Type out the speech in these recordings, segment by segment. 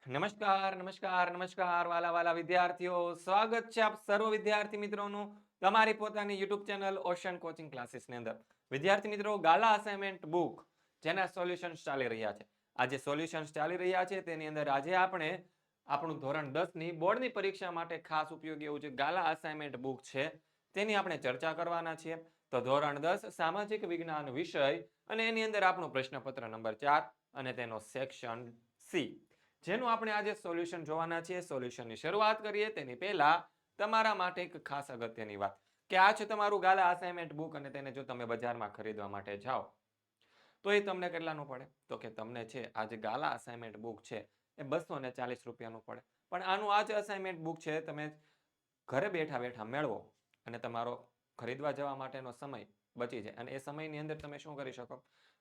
નમસ્કાર નમસ્કાર નમસ્કાર વાલા વાલા વિદ્યાર્થીઓ, સ્વાગત છે આપ સર્વ વિદ્યાર્થી મિત્રોનું તમારી પોતાની યુટ્યુબ ચેનલ ઓશન કોચિંગ ક્લાસીસની અંદર. વિદ્યાર્થી મિત્રો, ગાલા અસાઇનમેન્ટ બુક જેના સોલ્યુશન્સ ચાલી રહ્યા છે, આજે સોલ્યુશન્સ ચાલી રહ્યા છે તેની અંદર આજે આપણે આપણું ધોરણ 10 ની બોર્ડની પરીક્ષા માટે ખાસ ઉપયોગી એવું જે ગાલા અસાઇનમેન્ટ બુક છે તેની આપણે ચર્ચા કરવાના છીએ. તો ધોરણ 10 સામાજિક વિજ્ઞાન વિષય અને એની અંદર આપણું પ્રશ્નપત્ર નંબર 4 અને તેનો સેક્શન સી, જેનું આપણે આજે સોલ્યુશન જોવાના છીએ. સોલ્યુશનની શરૂઆત કરીએ તેની પહેલા તમારા માટે એક ખાસ અગત્યની વાત કે આ છે તમારું ગાલા અસાઇનમેન્ટ બુક અને તેને જો તમે બજારમાં ખરીદવા માટે જાઓ તો એ તમને કેટલાનું પડે? તો કે તમને છે આ જે ગાલા અસાઇનમેન્ટ બુક છે એ 240 રૂપિયાનું પડે. પણ આનું આ જે અસાઇનમેન્ટ બુક છે તમે ઘરે બેઠા બેઠા મેળવો અને તમારો ખરીદવા જવા માટેનો સમય બચી જાય અને એ સમયની અંદર તમે શું કરી શકો?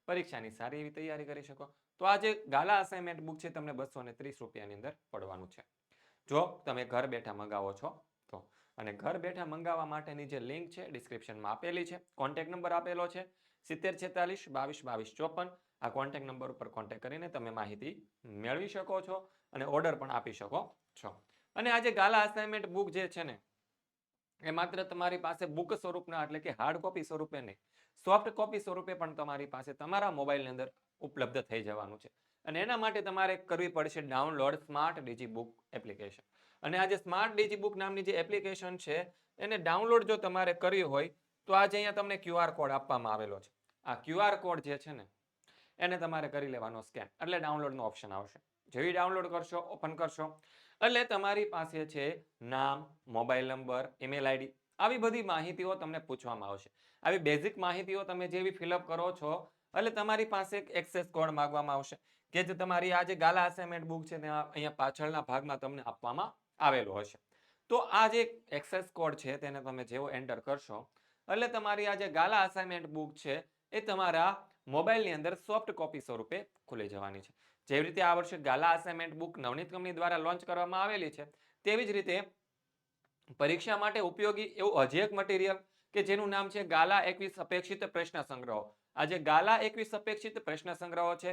પરીક્ષાની સારી એવી તૈયારી કરી શકો. તો આ જે ગાલા અસાઇનમેન્ટ બુક છે તમને 230 રૂપિયાની અંદર પડવાનું છે જો તમે ઘર બેઠા મંગાવો છો તો. અને ઘર બેઠા મંગાવવા માટેની જે લિંક છે ડિસ્ક્રિપ્શનમાં આપેલી છે. કોન્ટેક્ટ નંબર આપેલો છે 7046 22 22 54. આ કોન્ટેક્ટ નંબર ઉપર કોન્ટેક્ટ કરીને તમે માહિતી મેળવી શકો છો અને ઓર્ડર પણ આપી શકો છો. અને આ જે ગાલા અસાઇનમેન્ટ બુક જે છે ને એ માત્ર તમારી પાસે બુક સ્વરૂપના એટલે કે હાર્ડ કોપી સ્વરૂપે નહીં, સોફ્ટ કોપી સ્વરૂપે પણ તમારી પાસે તમારા મોબાઈલની અંદર ઉપલબ્ધ થઈ જવાનું છે. અને એના માટે તમારે કરવી પડશે ડાઉનલોડ સ્માર્ટ ડિજીબુક એપ્લિકેશન. અને આ જે સ્માર્ટ ડિજીબુક નામની જે એપ્લિકેશન છે એને ડાઉનલોડ જો તમારે કરવી હોય તો આજે અહીંયા તમને QR કોડ આપવામાં આવેલો છે. આ QR કોડ જે છે ને એને તમારે કરી લેવાનો સ્કેન, એટલે ડાઉનલોડનો ઓપ્શન આવશે. જેવી ડાઉનલોડ કરશો, ઓપન કરશો એટલે તમારી પાસે છે નામ, મોબાઈલ નંબર, ઈમેલ આઈડી, આવી બધી માહિતીઓ તમને પૂછવામાં આવશે. આવી બેઝિક માહિતીઓ તમે જેવી ફિલઅપ કરો છો એટલે તમારી પાસે એક એક્સેસ કોડ માંગવામાં આવશે કે જે તમારી આ જે ગાલા અસાઇનમેન્ટ બુક છે ત્યાં અહીંયા પાછળના ભાગમાં તમને આપવામાં આવેલો હશે. તો આ જે એક્સેસ કોડ છે તેને તમે જેવો એન્ટર કરશો એટલે તમારી આ જે ગાલા અસાઇનમેન્ટ બુક છે એ તમારા મોબાઈલની અંદર સોફ્ટ કોપી સ્વરૂપે ખુલી જવાની છે. જેવી રીતે આ વર્ષે ગાલા અસાઇનમેન્ટ બુક નવનીત કંપની દ્વારા લોન્ચ કરવામાં આવેલી છે તેવી જ રીતે પરીક્ષા માટે ઉપયોગી એવું હજી એક મટીરિયલ કે જેનું નામ છે ગાલા 21 અપેક્ષિત પ્રશ્ન સંગ્રહો. આ જે ગાલા 21 અપેક્ષિત પ્રશ્ન સંગ્રહો છે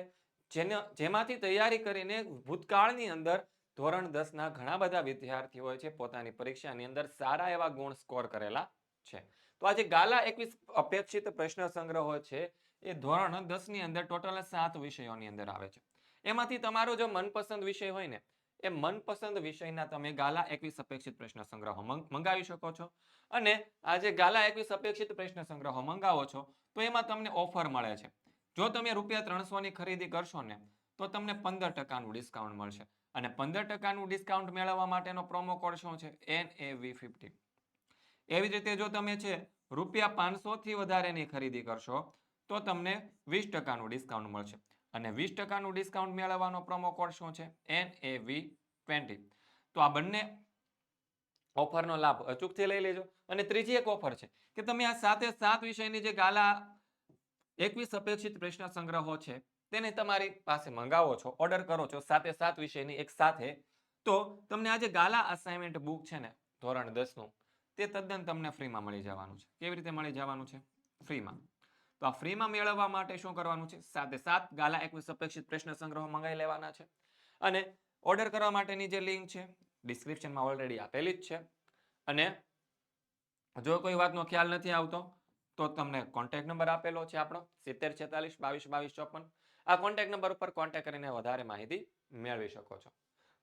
જેમાંથી તૈયારી કરીને ભૂતકાળની અંદર ધોરણ 10 ના ઘણા બધા વિદ્યાર્થીઓ છે પોતાની પરીક્ષાની અંદર સારા એવા ગુણ સ્કોર કરેલા છે. તો આ જે ગાલા 21 અપેક્ષિત પ્રશ્ન સંગ્રહો છે એ ધોરણ 10 ની અંદર ટોટલ 7 વિષયોની અંદર આવે છે. એમાંથી તમારો જો મનપસંદ વિષય હોય ને એ મનપસંદ વિષયના તમે ગાલા 21 અપેક્ષિત પ્રશ્ન સંગ્રહો મંગાવી શકો છો. અને આ જે ગાલા 21 અપેક્ષિત પ્રશ્ન સંગ્રહો મંગાવો છો તો એમાં તમને ઓફર મળે છે. જો તમે ₹300 ની ખરીદી કરશો ને તો તમને 15% ડિસ્કાઉન્ટ મળશે. અને 15% ડિસ્કાઉન્ટ મેળવવા માટેનો પ્રોમો કોડ શું છે? NAV50. એવી જ રીતે જો તમે છે ₹500 થી વધારેની ખરીદી કરશો તો તમને 20% ડિસ્કાઉન્ટ મળશે. અને 20% ડિસ્કાઉન્ટ મેળવવાનો પ્રોમો કોડ શું છે? NAV20. તો આ બંને ઓફરનો લાભ અચૂકથી લઈ લેજો. અને ત્રીજી એક ઓફર છે કે તમે આ સાથે 7 વિષયની જે ગાલા 21 અપેક્ષિત પ્રશ્ન સંગ્રહો છે તેને તમારી પાસે મંગાવો છો, ઓર્ડર કરો છો સાથે 7 વિષયની એક સાથે, તો તમને આ જે ગાલા અસાઇનમેન્ટ બુક છે ને ધોરણ 10 નું તે તદ્દન તમને ફ્રીમાં મળી જવાનું છે. કેવી રીતે મળી જવાનું છે? ફ્રીમાં. તો આ ફ્રીમાં મેળવવા માટે શું કરવાનું છે? સાથે 7 ગાલા 21 અપેક્ષિત પ્રશ્ન સંગ્રહો મંગાવી લેવાના છે. અને ઓર્ડર કરવા માટેની જે લિંક છે ડિસ્ક્રિપ્શનમાં ઓલરેડી આપેલી જ છે. અને જો કોઈ વાતનો ખ્યાલ નથી આવતો તો તમને કોન્ટેક્ટ નંબર આપેલો છે આપણો 7046 22 22 54. આ કોન્ટેક્ટ નંબર ઉપર કોન્ટેક્ટ કરીને વધારે માહિતી મેળવી શકો છો.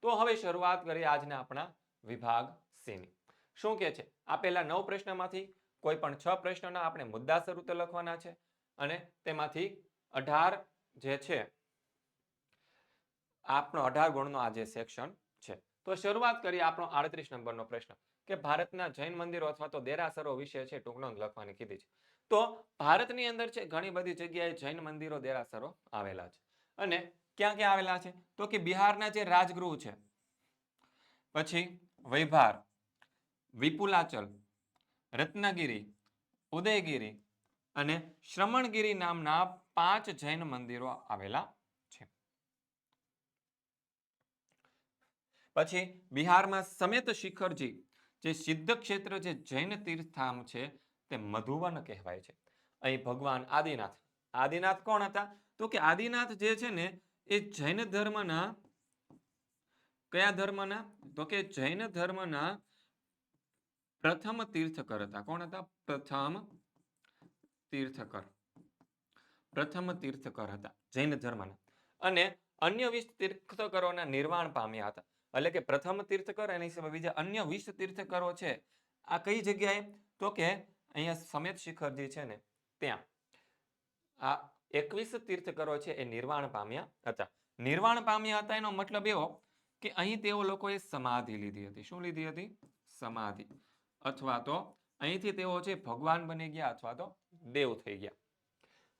તો હવે શરૂઆત કરીએ આજના આપણા વિભાગ સી ની. શું કે છે? આપેલા 9 પ્રશ્નમાંથી કોઈ પણ 6 પ્રશ્નોના આપણે મુદ્દાસર ઉત્તર લખવાના છે અને તેમાંથી 18 જે છે આપણો 18 ગુણનો આ જે સેક્શન છે. તો શરૂઆત કરીએ આપણો 38 નંબરનો પ્રશ્ન કે ભારતના જૈન મંદિરો અથવા તો દેરાસરો વિશે છે ટૂંક નોંધ લખવાની કીધી છે. તો ભારતની અંદર છે ઘણી બધી જગ્યાએ જૈન મંદિરો, દેરાસરો આવેલા છે. અને ક્યાં ક્યાં આવેલા છે? તો કે બિહારના જે રાજગૃહ છે, પછી વૈભાર, વિપુલાચલ, રત્નગીરી, ઉદયગીરી અને શ્રમણગીરી નામના 5 જૈન મંદિરો આવેલા છે. પછી બિહારમાં સમેત શિખરજી જે સિદ્ધ ક્ષેત્ર જે જૈન તીર્થધામ છે તે મધુવન કહેવાય છે. અહીં ભગવાન આદિનાથ, આદિનાથ કોણ હતા? તો કે આદિનાથ જે છે ને એ જૈન ધર્મના કયા ધર્મના? તો કે જૈન ધર્મના પ્રથમ તીર્થકર હતા. કોણ હતા? પ્રથમ તીર્થકર હતા જૈન ધર્મના. અને અન્ય 20 તીર્થકરોના નિર્વાણ પામ્યા હતા. એટલે કે પ્રથમ તીર્થકર અને બીજા અન્ય 20 તીર્થકરો છે. આ કઈ જગ્યાએ? તો કે અહીંયા સમેત શિખર જે છે ને ત્યાં આ 21 તીર્થકરો છે એ નિર્વાણ પામ્યા હતા. નિર્વાણ પામ્યા હતા એનો મતલબ એવો કે અહીં તેઓ લોકોએ સમાધિ લીધી હતી. શું લીધી હતી? સમાધિ. અથવા તો અહીંથી તેઓ છે ભગવાન બની ગયા અથવા તો દેવ થઈ ગયા.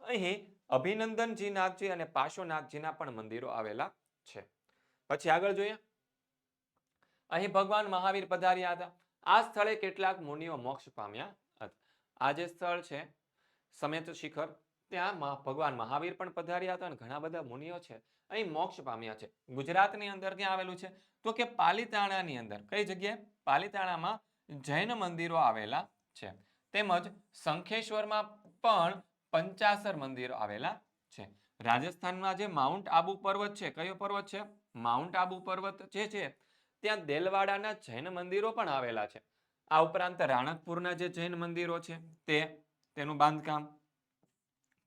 અહીં અભિનંદનજી નાથજી અને પાર્શ્વનાથજીના પણ મંદિરો આવેલા છે. પછી આગળ જોઈએ. અહીં ભગવાન મહાવીર પધાર્યા હતા. આ સ્થળે કેટલાક મુનિઓ મોક્ષ પામ્યા હતા. આ જે સ્થળ છે સમેત શિખર, ત્યાં ભગવાન મહાવીર પણ પધાર્યા હતા અને ઘણા બધા મુનિઓ છે અહીં મોક્ષ પામ્યા છે. ગુજરાતની અંદર ક્યાં આવેલું છે? તો કે પાલીતાણાની અંદર. કઈ જગ્યાએ? પાલીતાણામાં જૈન મંદિરો આવેલા છે. તેમજ શંખેશ્વરમાં પણ 50 મંદિરો આવેલા છે. રાજસ્થાનમાં જે માઉન્ટ આબુ પર્વત છે, કયો પર્વત છે? માઉન્ટ આબુ પર્વત જે છે ત્યાં દેલવાડાના જૈન મંદિરો પણ આવેલા છે. આ ઉપરાંત રાણકપુરના જે જૈન મંદિરો છે તેનું બાંધકામ,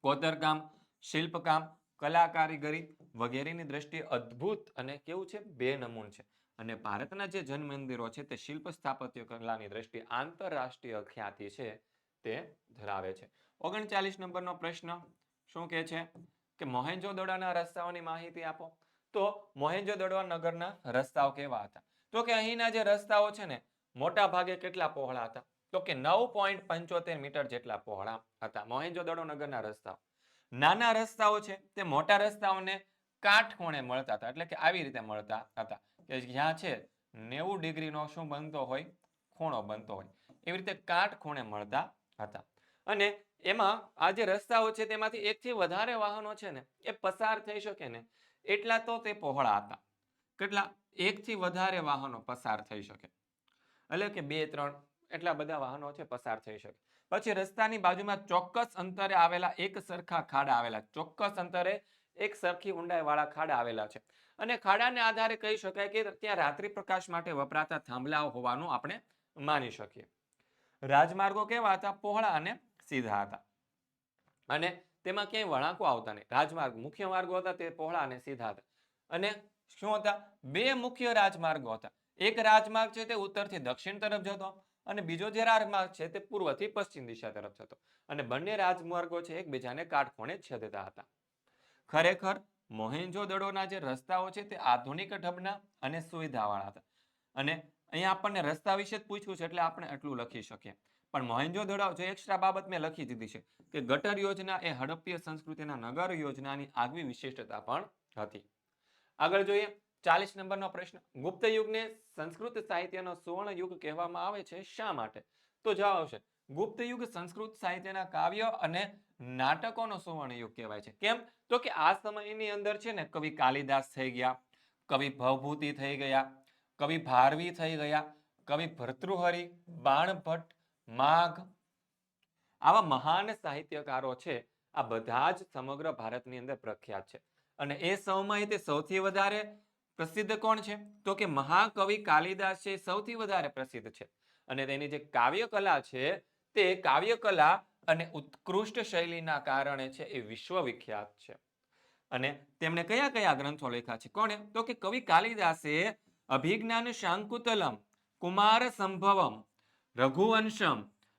કોતરકામ, શિલ્પકામ, કલા કારીગરી વગેરેની દ્રષ્ટિએ અદ્ભુત અને કેવું છે? બેનમૂન છે. અને ભારતના જે જૈન મંદિરો છે તે શિલ્પ સ્થાપત્ય કલાની દ્રષ્ટિએ આંતરરાષ્ટ્રીય ખ્યાતિ છે તે ધરાવે છે. 39 નંબરનો પ્રશ્ન શું કહે છે કે મોહેન્જો-દડોના રસ્તાઓની માહિતી આપો. તો મોહેન્જો-દડો નગરના રસ્તાઓ કેવા હતા? તો કે અહીંના જે રસ્તાઓ છે ને મોટા ભાગે કેટલા પહોળા હતા? તો કે 9.75 મીટર જેટલા પહોળા હતા મોહેન્જો-દડો નગરના રસ્તાઓ. નાના રસ્તાઓ છે તે મોટા રસ્તાઓને કાટખૂણે મળતા હતા. એટલે કે આવી રીતે મળતા હતા કે જ્યાં છે 90 ડિગ્રીનો શું બનતો હોય? ખૂણો બનતો હોય. એવી રીતે કાટખૂણે મળતા હતા. અને એમાં આ જે રસ્તાઓ છે તેમાંથી એકથી વધારે વાહનો છે ને એ પસાર થઈ શકે ને એટલા તો તે પહોળા હતા. કેટલા? એકથી વધારે વાહનો પસાર થઈ શકે. એટલે કે 2-3 એટલા બધા વાહનો છે પસાર થઈ શકે. પછી રસ્તાની બાજુમાં ચોક્કસ અંતરે આવેલા એક સરખા ખાડા આવેલા. ચોક્કસ અંતરે એક સરખી ઊંડાઈવાળા ખાડા આવેલા છે. અને ખાડાને આધારે કહી શકાય કે ત્યાં રાત્રિ પ્રકાશ માટે વપરાતા થાંભલાઓ હોવાનું આપણે માની શકીએ. રાજમાર્ગો કેવા હતા? પહોળા અને સીધા હતા. અને તેમાં ક્યાંય વળાંકો આવતા નહીં. રાજમાર્ગ મુખ્ય માર્ગો હતા તે પહોળા અને સીધા હતા. અને શું હતા? 2 મુખ્ય રાજમાર્ગો હતા. એક રાજમાર્ગ છે તે ઉત્તરથી દક્ષિણ તરફ જતો અને બીજો જે રાજમાર્ગ છે તે પૂર્વથી પશ્ચિમ દિશા તરફ જતો. અને બંને રાજમાર્ગો છે એકબીજાને કાટખૂણે છેદતા હતા. ખરેખર મોહેન્જો-દડોના જે રસ્તાઓ છે તે આધુનિક ઢબના અને સુવિધાવાળા હતા. અને અહીંયા આપણને રસ્તા વિશે જ પૂછ્યું છે એટલે આપણે એટલું લખી શકીએ. પણ મોહેન્જો-દડો જે એક્સ્ટ્રા બાબત મેં લખી દીધી છે કે ગટર યોજના એ હડપ્પીય સંસ્કૃતિના નગર યોજનાની આગવી વિશિષ્ટતા પણ હતી. આગળ જોઈએ 40 નંબરનો પ્રશ્ન. ગુપ્ત યુગને સંસ્કૃત સાહિત્યનો સુવર્ણ યુગ કહેવામાં આવે છે. શા માટે? તો જવાબ આવશે ગુપ્ત યુગ સંસ્કૃત સાહિત્યના કાવ્ય અને નાટકોનો સુવર્ણ યુગ કહેવાય છે. કેમ? તો કે આ સમયની અંદર છે ને કવિ કાલિદાસ થઈ ગયા, કવિ ભવભૂતિ થઈ ગયા, કવિ ભારવી થઈ ગયા, કવિ ભર્તૃહરિ, બાણભટ્ટ, માઘ, આવા મહાન સાહિત્યકારો છે. આ બધા જ સમગ્ર ભારતની અંદર પ્રખ્યાત છે. અને એ સમયે તે સૌથી વધારે પ્રસિદ્ધ કોણ છે? તો કે મહાકવિ કાલિદાસ છે સૌથી વધારે પ્રસિદ્ધ છે. અને તેની જે કાવ્ય કલા છે તે કાવ્ય કલા અને ઉત્કૃષ્ટ શૈલીના કારણે છે એ વિશ્વવિખ્યાત છે. અને તેમણે કયા કયા ગ્રંથો લખ્યા છે? કોણે? તો કે કવિ કાલિદાસે અભિજ્ઞાન શાંકુતલમ, કુમાર સંભવમ, રઘુવંશમ,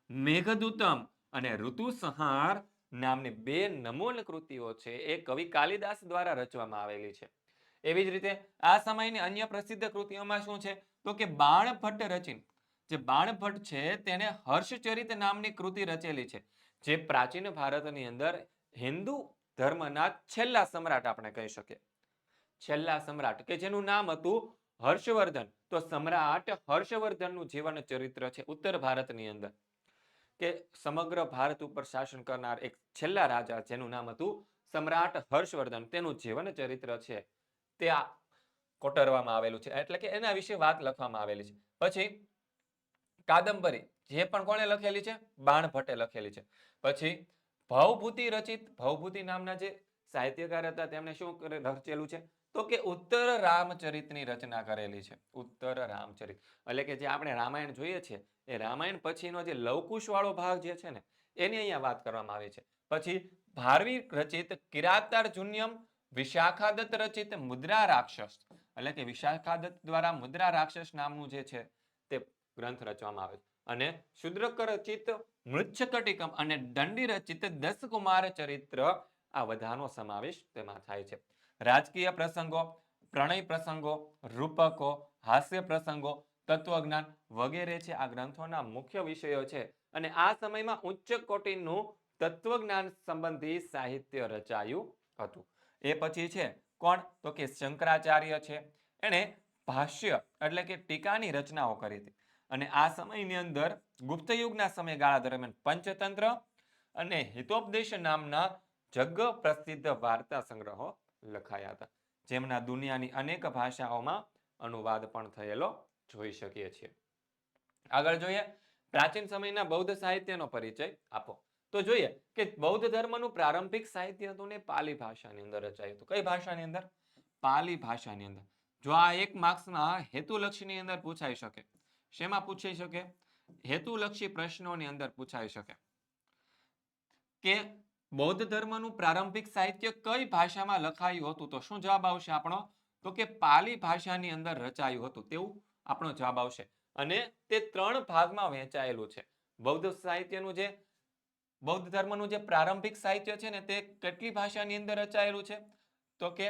મેઘદૂતમ અને ઋતુસંહાર નામની 2 નમૂલ કૃતિઓ છે એ કવિ કાલિદાસ દ્વારા રચવામાં આવેલી છે. એવી જ રીતે આ સમયની અન્ય પ્રસિદ્ધ કૃતિઓમાં શું છે? તો કે બાણભટ્ટ રચિત. જે બાણભટ્ટ છે તેને હર્ષચરિત નામની કૃતિ રચેલી છે. જે પ્રાચીન ભારતની અંદર હિન્દુ ધર્મના છેલ્લા સમ્રાટ આપણે કહી શકીએ. છેલ્લા સમ્રાટ કે જેનું નામ હતું હર્ષવર્ધન. તો સમ્રાટ હર્ષવર્ધનનું જીવન ચરિત્ર છે ઉત્તર ભારતની અંદર. કે સમગ્ર ભારત ઉપર શાસન કરનાર એક છેલ્લા રાજા જેનું નામ હતું સમ્રાટ હર્ષવર્ધન, તેનું જીવન ચરિત્ર છે તે આ કોતરવામાં આવેલું છે. એટલે કે એના વિશે વાત લખવામાં આવેલી છે. પછી કાદંબરી જે પણ કોણે લખેલી છે? બાણભટ્ટે લખેલી છે. પછી ભવભૂતિ રચિત, ભવભૂતિ નામના જે સાહિત્યકાર હતા તેમણે શું રચેલું છે તો કે ઉત્તર રામચરિતની રચના કરેલી છે. ઉત્તર રામચરિત એટલે કે જે આપણે રામાયણ જોઈએ છે એ રામાયણ પછીનો જે લવકુશ વાળો ભાગ જે છે ને એની અહીંયા વાત કરવામાં આવી છે. પછી ભારવી રચિત કિરાતાર્જુન્યમ, વિશાખાદત્ત રચિત મુદ્રા રાક્ષસ એટલે કે વિશાખાદત્ત દ્વારા મુદ્રા રાક્ષસ નામનું જે છે તે ગ્રંથ રચવામાં આવે છે. અને શુદ્રક રચિત મૃચ્છકટિકમ અને દંડી રચિત દસકુમાર ચરિત્ર આ બધાનો સમાવેશ તેમાં થાય છે. રાજકીય પ્રસંગો, પ્રણય પ્રસંગો, રૂપકો, હાસ્ય પ્રસંગો, તત્વજ્ઞાન વગેરે છે આ ગ્રંથોના મુખ્ય વિષયો છે. અને આ સમયમાં ઉચ્ચ કોટીનું તત્વજ્ઞાન સંબંધી સાહિત્ય રચાયું હતું. એ પછી છે કોણ તો કે શંકરાચાર્ય છે. એણે ભાષ્ય એટલે કે ટીકાની રચનાઓ કરી હતી. અને આ સમયની અંદર ગુપ્ત યુગના સમયગાળા દરમિયાન પંચતંત્ર અને હિતોપદેશ નામના જગ પ્રસિદ્ધ વાર્તા સંગ્રહો લખાયા હતા, જેમના દુનિયાની અનેક ભાષાઓમાં અનુવાદ પણ થયેલો જોઈ શકીએ છીએ. આગળ જોઈએ પ્રાચીન સમયના બૌદ્ધ સાહિત્યનો પરિચય આપો. તો જોઈએ કે બૌદ્ધ ધર્મનું પ્રારંભિક સાહિત્ય હતું ને પાલી ભાષાની અંદર રચાયું હતું. કઈ ભાષાની અંદર? પાલી ભાષાની અંદર. જો આ એક માર્ક્સમાં હેતુલક્ષીની અંદર પૂછાઈ શકે. શેમાં પૂછાઈ શકે? હેતુલક્ષી પ્રશ્નોની અંદર પૂછાઈ શકે કે બૌદ્ધ ધર્મનું પ્રારંભિક સાહિત્ય કઈ ભાષામાં લખાયું હતું. તો શું જવાબ આવશે આપણો? તો કે પાલી ભાષાની અંદર રચાયું હતું તેવું આપણો જવાબ આવશે. અને તે 3 ભાગમાં વહેંચાયેલું છે. બૌદ્ધ સાહિત્યનું જે બૌદ્ધ ધર્મનું જે પ્રારંભિક સાહિત્ય છે ને તે કેટલી ભાષાની અંદર રચાયેલું છે? તો કે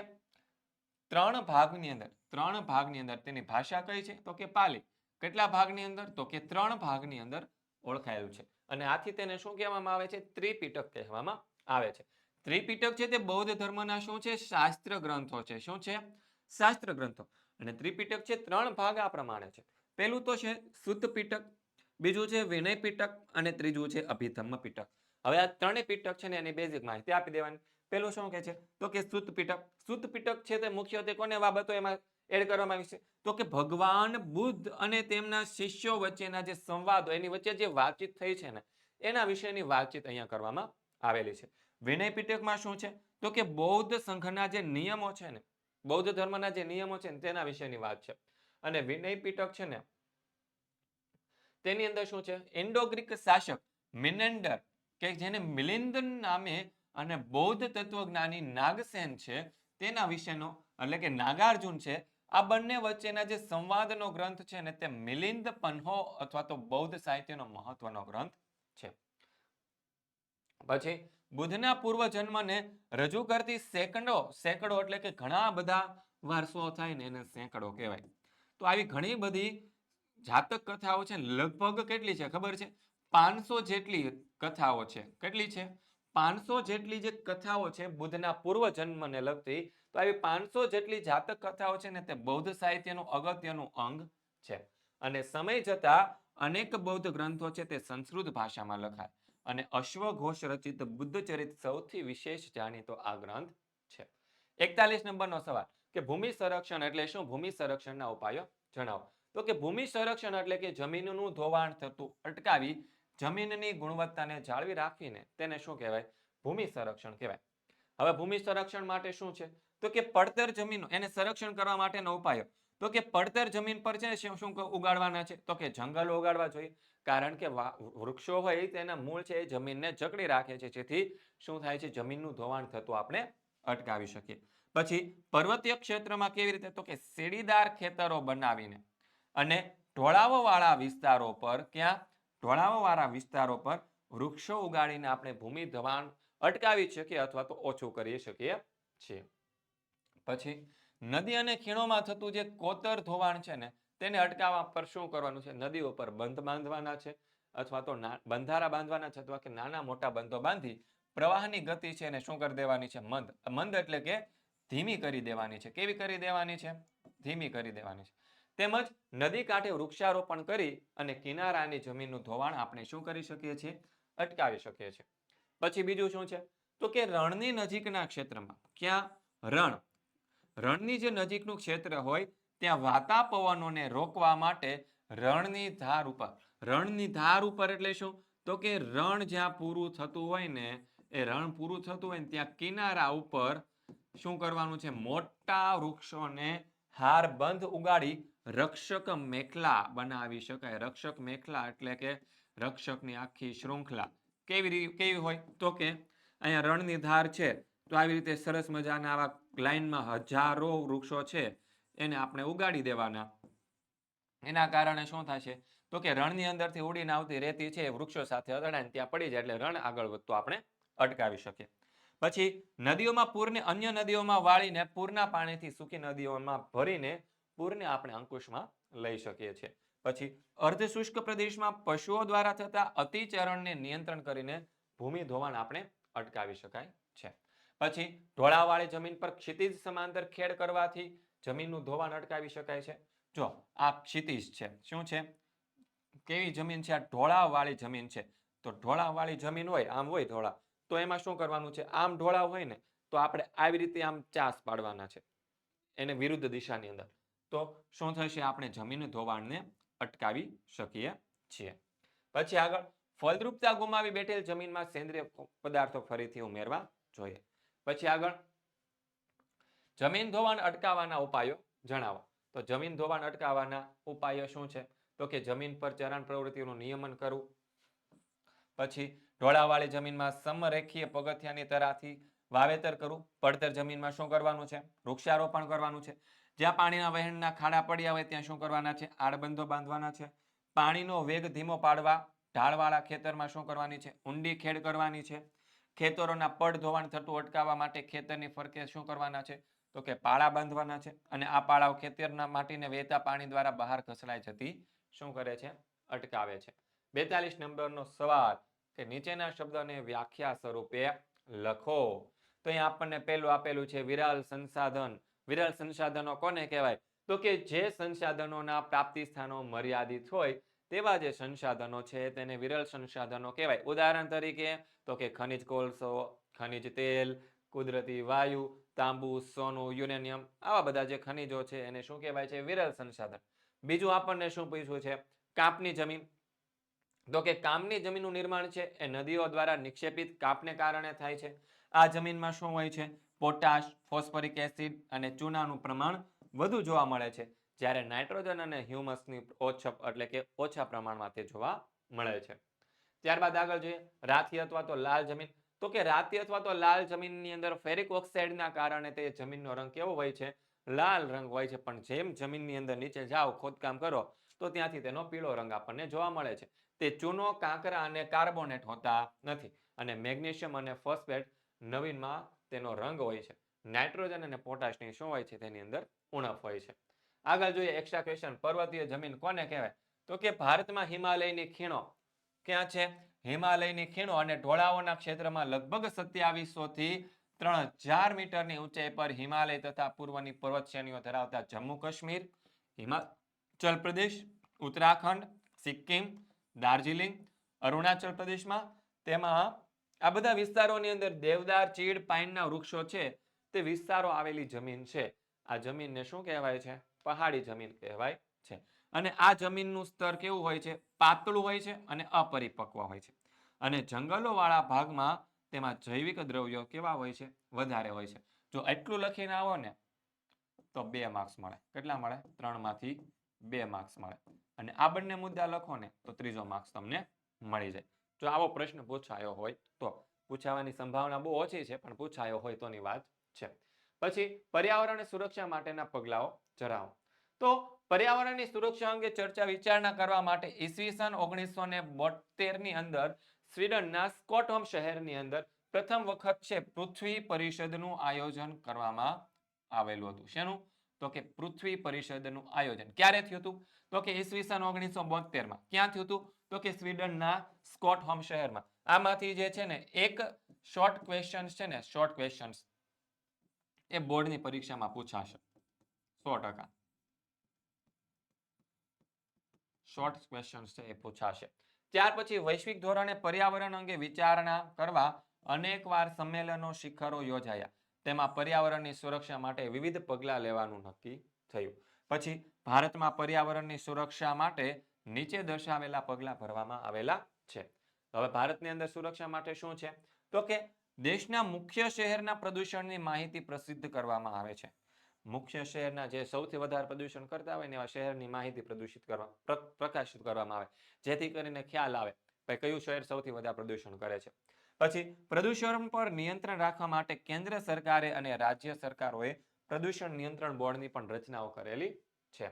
3 ભાગની અંદર. 3 ભાગની અંદર. તેની ભાષા કઈ છે? તો કે પાલી. કેટલા ભાગની અંદર? તો કે 3 ભાગની અંદર ઓળખાયેલું છે. અને આથી તેને શું કહેવામાં આવે છે? ત્રિપિટક કહેવામાં આવે છે. ત્રિપિટક છે તે બૌદ્ધ ધર્મના શું છે? શાસ્ત્ર ગ્રંથો છે. શું છે? શાસ્ત્ર ગ્રંથો. અને ત્રિપિટક છે 3 ભાગ આ પ્રમાણે છે. પહેલું તો છે સુત્ત પિટક, બીજું છે વિનય પિટક અને ત્રીજું છે અભિધમ્મ પિટક. હવે આ 3 પિટક છે ને એની બેઝિક માહિતી આપી દેવાની. પેલું શું કહે છે? તો કે સુત્ત પિટક. સુત્ત પિટક છે તે મુખ્યત્વે કોને બાબતો એમાં એડ કરવામાં આવી છે? તો કે ભગવાન બુદ્ધ અને તેમના શિષ્યો વચ્ચેના જે સંવાદો એની વચ્ચે જે વાતચીત થઈ છે ને એના વિશેની વાતચીત અહીંયા કરવામાં આવેલી છે. વિનય પિટકમાં શું છે? તો કે બૌદ્ધ સંઘના જે નિયમો છે ને બૌદ્ધ ધર્મના જે નિયમો છે ને તેના વિશેની વાત છે. અને વિનય પિટક છે ને તેની અંદર શું છે? ઇન્ડો ગ્રીક શાસક મિનેન્ડર કે જેને મિલિંદ નામે અને બૌદ્ધ તત્વજ્ઞાની નાગસેન છે તેના વિશેનો એટલે કે નાગાર્જુન છે આ બંને વચ્ચેના જે સંવાદનો ગ્રંથ છે ને તે મિલિંદ પન્હો અથવા તો બૌદ્ધ સાહિત્યનો મહત્વનો ગ્રંથ છે. પછી બુદ્ધના પૂર્વ જન્મને રજૂ કરતી સેંકડો એટલે કે ઘણા બધા વારસો થાય ને એને સેંકડો કહેવાય. તો આવી ઘણી બધી જાતક કથાઓ છે. લગભગ કેટલી છે ખબર છે? 500 જેટલી કથાઓ છે. કેટલી છે? 500 જેટલી જે કથાઓ છે બુદ્ધના પૂર્વ જન્મને લગતી. તો આવી 500 જેટલી જાતક કથાઓ છે ને તે બૌદ્ધ સાહિત્યનું અગત્યનું અંગ છે. અને સમય જતા અનેક બૌદ્ધ ગ્રંથો છે તે સંસ્કૃત ભાષામાં લખાય. અને અશ્વઘોષ રચિત બુદ્ધ ચરિત સૌથી વિશેષ જાણીતો આ ગ્રંથ છે. 41 નંબરનો સવાલ કે ભૂમિ સંરક્ષણ એટલે શું? ભૂમિ સંરક્ષણના ઉપાયો જણાવો. તો કે ભૂમિ સંરક્ષણ એટલે કે જમીનનું ધોવાણ થતું અટકાવી જમીનની ગુણવત્તાને જાળવી રાખીને તેને શું કહેવાય? ભૂમિ સંરક્ષણ કહેવાય. હવે ભૂમિ સંરક્ષણ માટે શું છે? તો કે પડતર જમીનો એને સંરક્ષણ કરવા માટેનો ઉપાયો. તો કે પડતર જમીન પર છે શું ઉગાડવાના છે? તો કે જંગલો ઉગાડવા જોઈએ. કારણ કે વૃક્ષો હોય તેના મૂળ છે એ જમીનને જકડી રાખે છે જેથી શું થાય છે? જમીનનું ધોવાણ થતું આપણે અટકાવી શકીએ. પછી પર્વતીય ક્ષેત્રમાં કેવી રીતે? તો કે સીડીદાર ખેતરો બનાવીને અને ઢોળાવવાળા વિસ્તારો પર ઢોળાવવાળા વિસ્તારો પર વૃક્ષો ઉગાડીને આપણે ભૂમિ ધોવાણ અટકાવી શકીએ અથવા તો ઓછું કરી શકીએ છીએ. પછી નદી અને ખીણોમાં થતું જે કોતર ધોવાણ છે ને તેને અટકાવવા પર શું કરવાનું છે? નદીઓ પર બંધ બાંધવાના છે અથવા તો બંધારા બાંધવાના છે અથવા કે નાના મોટા બંધો બાંધી પ્રવાહની ગતિ છે એને શું કરી દેવાની છે? મંદ એટલે કે ધીમી કરી દેવાની છે. કેવી કરી દેવાની છે? ધીમી કરી દેવાની છે. તેમજ નદી કાંઠે વૃક્ષારોપણ કરી અને કિનારાની જમીનનું ધોવાણ આપણે શું કરી શકીએ છીએ? અટકાવી શકીએ છીએ. પછી બીજું શું છે? તો કે રણની નજીકના ક્ષેત્રમાં ક્યાં રણની જે નજીકનું ક્ષેત્ર હોય ત્યાં વાતા પવનોને રોકવા માટે રણની ધાર ઉપર એટલે શું? તો કે રણ જ્યાં પૂરું થતું હોય ને એ રણ પૂરું થતું હોય ને ત્યાં કિનારા ઉપર શું કરવાનું છે? મોટા વૃક્ષોને હારબંધ ઉગાડી રક્ષક મેખલા બનાવી શકાય. રક્ષક મેખલા એટલે કે રક્ષકની આખી શૃંખલા કેવી હોય? તો કે અહીંયા રણની ધાર છે, તો આવી રીતે સરસ મજાના આવા લાઈનમાં હજારો વૃક્ષો છે એને આપણે ઉગાડી દેવાના. એના કારણે શું થશે? તો કે રણની અંદરથી ઉડીને આવતી રેતી છે એ વૃક્ષો સાથે અથડાઈને ત્યાં પડી જાય, એટલે રણ આગળ વધતું આપણે અટકાવી શકીએ. પછી નદીઓમાં પૂરને અન્ય નદીઓમાં વાળીને પૂરના પાણીથી સૂકી નદીઓમાં ભરીને પૂરને આપણે અંકુશમાં લઈ શકીએ છીએ. પછી અર્ધશુષ્ક પ્રદેશમાં પશુઓ દ્વારા થતા અતિચરણને નિયંત્રણ કરીને ભૂમિ ધોવાણ આપણે અટકાવી શકાય છે. પછી ઢોળાવવાળી જમીન પર ક્ષિતિજ સમાંતર ખેડ કરવાથી જમીનનું ધોવાણ અટકાવી શકાય છે. જો આ ક્ષિતિજ છે, શું છે? કેવી જમીન છે? આ ઢોળાવવાળી જમીન છે. તો ઢોળાવવાળી જમીન હોય, આમ હોય ઢોળા, તો એમાં શું કરવાનું છે? આમ ઢોળાવ હોય ને તો આપણે આવી રીતે આમ ચાસ પાડવાના છે એને વિરુદ્ધ દિશાની અંદર. તો શું થશે? આપણે જમીન ધોવાણને અટકાવી શકીએ છીએ. પછી આગળ ફળદ્રુપતા ગુમાવી બેઠેલ જમીનમાં સેન્દ્રિય પદાર્થો ફરીથી ઉમેરવા જોઈએ. પછી આગળ જમીન ધોવાણ અટકાવવાના ઉપાયો જણાવો. તો જમીન ધોવાણ અટકાવવાના ઉપાયો શું છે? તો કે જમીન પર ચરણ પ્રવૃત્તિઓનું નિયમન કરવું. પછી ઢોળાવવાળી જમીનમાં સમરેખીય પગથિયાની તરાથી વાવેતર કરવું. પડતર જમીનમાં શું કરવાનું છે? વૃક્ષારોપણ કરવાનું છે. જ્યાં પાણીના વહેણના ખાડા પડ્યા હોય ત્યાં શું કરવાના છે? આડબંધો બાંધવાના છે. પાણીનો વેગ ધીમો પાડવા ઢાળવાળા ખેતરમાં શું કરવાની છે? ઊંડી ખેડ કરવાની છે. ખેતરોના પડ ધોવાણ થતું અટકાવવા માટે ખેતરની ફરકે શું કરવાના છે? તો કે પાળા બાંધવાના છે. અને આ પાળાઓ ખેતરના માટીને વહેતા પાણી દ્વારા બહાર ખસડાઈ જતી શું કરે છે? અટકાવે છે. 42 નંબરનો સવાલ કે નીચેના શબ્દને વ્યાખ્યા સ્વરૂપે લખો. તો અહીં આપણને પહેલું આપેલું છે વિરલ સંસાધન. વિરલ સંસાધનો કોને કહેવાય? તો કે જે સંસાધનોના પ્રાપ્તિ સ્થાનો મર્યાદિત હોય તેવા જે સંસાધનો છે તેને વિરલ સંસાધનો કહેવાય. ઉદાહરણ તરીકે તો કે ખનિજ કોલસો, ખનિજ તેલ, કુદરતી વાયુ, તાંબુ, સોનું, યુરેનિયમ, આવા બધા જે ખનિજો છે એને શું કહેવાય છે? વિરલ સંસાધન. બીજું આપણને શું પૂછ્યું છે? કાપની જમીન. તો કે કામની જમીનનું નિર્માણ છે એ નદીઓ દ્વારા નિક્ષેપિત કાપને કારણે થાય છે. આ જમીનમાં શું હોય છે? પોટાશ, ફોસ્ફરિક એસિડ અને ચૂનાનું પ્રમાણ વધુ જોવા મળે છે, જ્યારે નાઇટ્રોજન અને હ્યુમસની એટલે કે ઓછા પ્રમાણમાં તે જોવા મળે છે. ત્યારબાદ આગળ જોઈએ રાતી અથવા તો લાલ જમીન. તો કે રાતી અથવા તો લાલ જમીનની અંદર ફેરિક ઓક્સાઇડના કારણે તે જમીનનો રંગ કેવો હોય છે? લાલ રંગ હોય છે. પણ જેમ જમીનની અંદર નીચે જાઓ, ખોદકામ કરો, તો ત્યાંથી તેનો પીળો રંગ આપણને જોવા મળે છે. તે ચૂનો, કાંકરા અને કાર્બોનેટ હોતા નથી. અને મેગ્નેશિયમ અને ફોસ્ફેટ નવીનમાં તેનો રંગ હોય છે. નાઇટ્રોજન અને પોટાશની શું હોય છે? તેની અંદર ઉણપ હોય છે. આગળ જોઈએ એક્સ્ટ્રા ક્વેશ્ચન. પર્વતીય જમીન કોને કહેવાય? તો કે ભારતમાં હિમાલયની ખીણો ક્યાં છે? હિમાલયની ખીણો અને ઢોળાવોના ક્ષેત્રમાં લગભગ 2700 થી 3000 મીટરની ઊંચાઈ પર હિમાલય તથા પૂર્વની પર્વત શ્રેણીઓ ધરાવતા જમ્મુ કાશ્મીર, હિમાચલ પ્રદેશ, ઉત્તરાખંડ, સિક્કિમ, દાર્જિલિંગ, અરુણાચલ પ્રદેશમાં, તેમાં આ બધા વિસ્તારોની અંદર દેવદાર, ચીડ, પાઇનના વૃક્ષો છે તે વિસ્તારો આવેલી જમીન છે. આ જમીનને શું કહેવાય છે? પહાડી જમીન કહેવાય છે. અને આ જમીનનું સ્તર કેવું હોય છે? પાતળું હોય છે અને અપરિપક્વ હોય છે. અને જંગલોવાળા ભાગમાં તેમાં જૈવિક દ્રવ્યો કેવા હોય છે? વધારે હોય છે. જો એટલું લખીને આવો ને તો 2 માર્ક્સ મળે. કેટલા મળે? 3 માંથી 2 માર્ક્સ મળે. અને આ બંને મુદ્દા લખો ને તો ત્રીજો માર્ક્સ તમને મળી જાય. જો આવો પ્રશ્ન પૂછાયો હોય તો. પૂછાવાની સંભાવના બહુ ઓછી છે, પણ પૂછાયો હોય તોની વાત છે. પછી પર્યાવરણ સુરક્ષા માટેના પગલાઓ જણાવો. તો પર્યાવરણની સુરક્ષા અંગે ચર્ચા વિચારણા કરવા માટે ઈસવીસન 1972 ની અંદર સ્વીડનના સ્ટોકહોમ શહેરની અંદર પ્રથમ વખત છે પૃથ્વી પરિષદનું આયોજન કરવામાં આવેલું હતું. શેનું? તો કે પૃથ્વી પરિષદનું આયોજન ક્યારે થયું હતું? તો કે ઈસવીસન 1972 માં. ક્યાં થયું હતું? તો કે સ્વીડનના સ્ટોકહોમ શહેરમાં. આમાંથી જે છે ને એક શોર્ટ ક્વેશ્ચન્સ છે ને, શોર્ટ ક્વેશ્ચન્સ એ બોર્ડની પરીક્ષામાં પૂછાશે 100%. શોર્ટ ક્વેશ્ચન્સ છે એ પૂછાશે. ત્યાર પછી વૈશ્વિક ધોરણે પર્યાવરણ અંગે વિચારણા કરવા અનેકવાર સંમેલનો, શિખરો યોજાયા. તેમાં પર્યાવરણની સુરક્ષા માટે વિવિધ પગલાં લેવાનું નક્કી થયું. પછી ભારતમાં પર્યાવરણની સુરક્ષા માટે નીચે દર્શાવેલા પગલાં ભરવામાં આવેલા છે. હવે ભારતની અંદર સુરક્ષા માટે શું છે? તો કે દેશના મુખ્ય શહેરના પ્રદૂષણની માહિતી પ્રસિદ્ધ કરવામાં આવે છે. મુખ્ય શહેરના જે સૌથી વધારે પ્રદૂષણ કરતા હોય ને એવા શહેરની માહિતી પ્રકાશિત કરવામાં આવે, જેથી કરીને ખ્યાલ આવે કે કયું શહેર સૌથી વધારે પ્રદૂષણ કરે છે. પછી પ્રદૂષણ પર નિયંત્રણ રાખવા માટે કેન્દ્ર સરકારે અને રાજ્ય સરકારોએ પ્રદૂષણ નિયંત્રણ બોર્ડની પણ રચનાઓ કરેલી છે.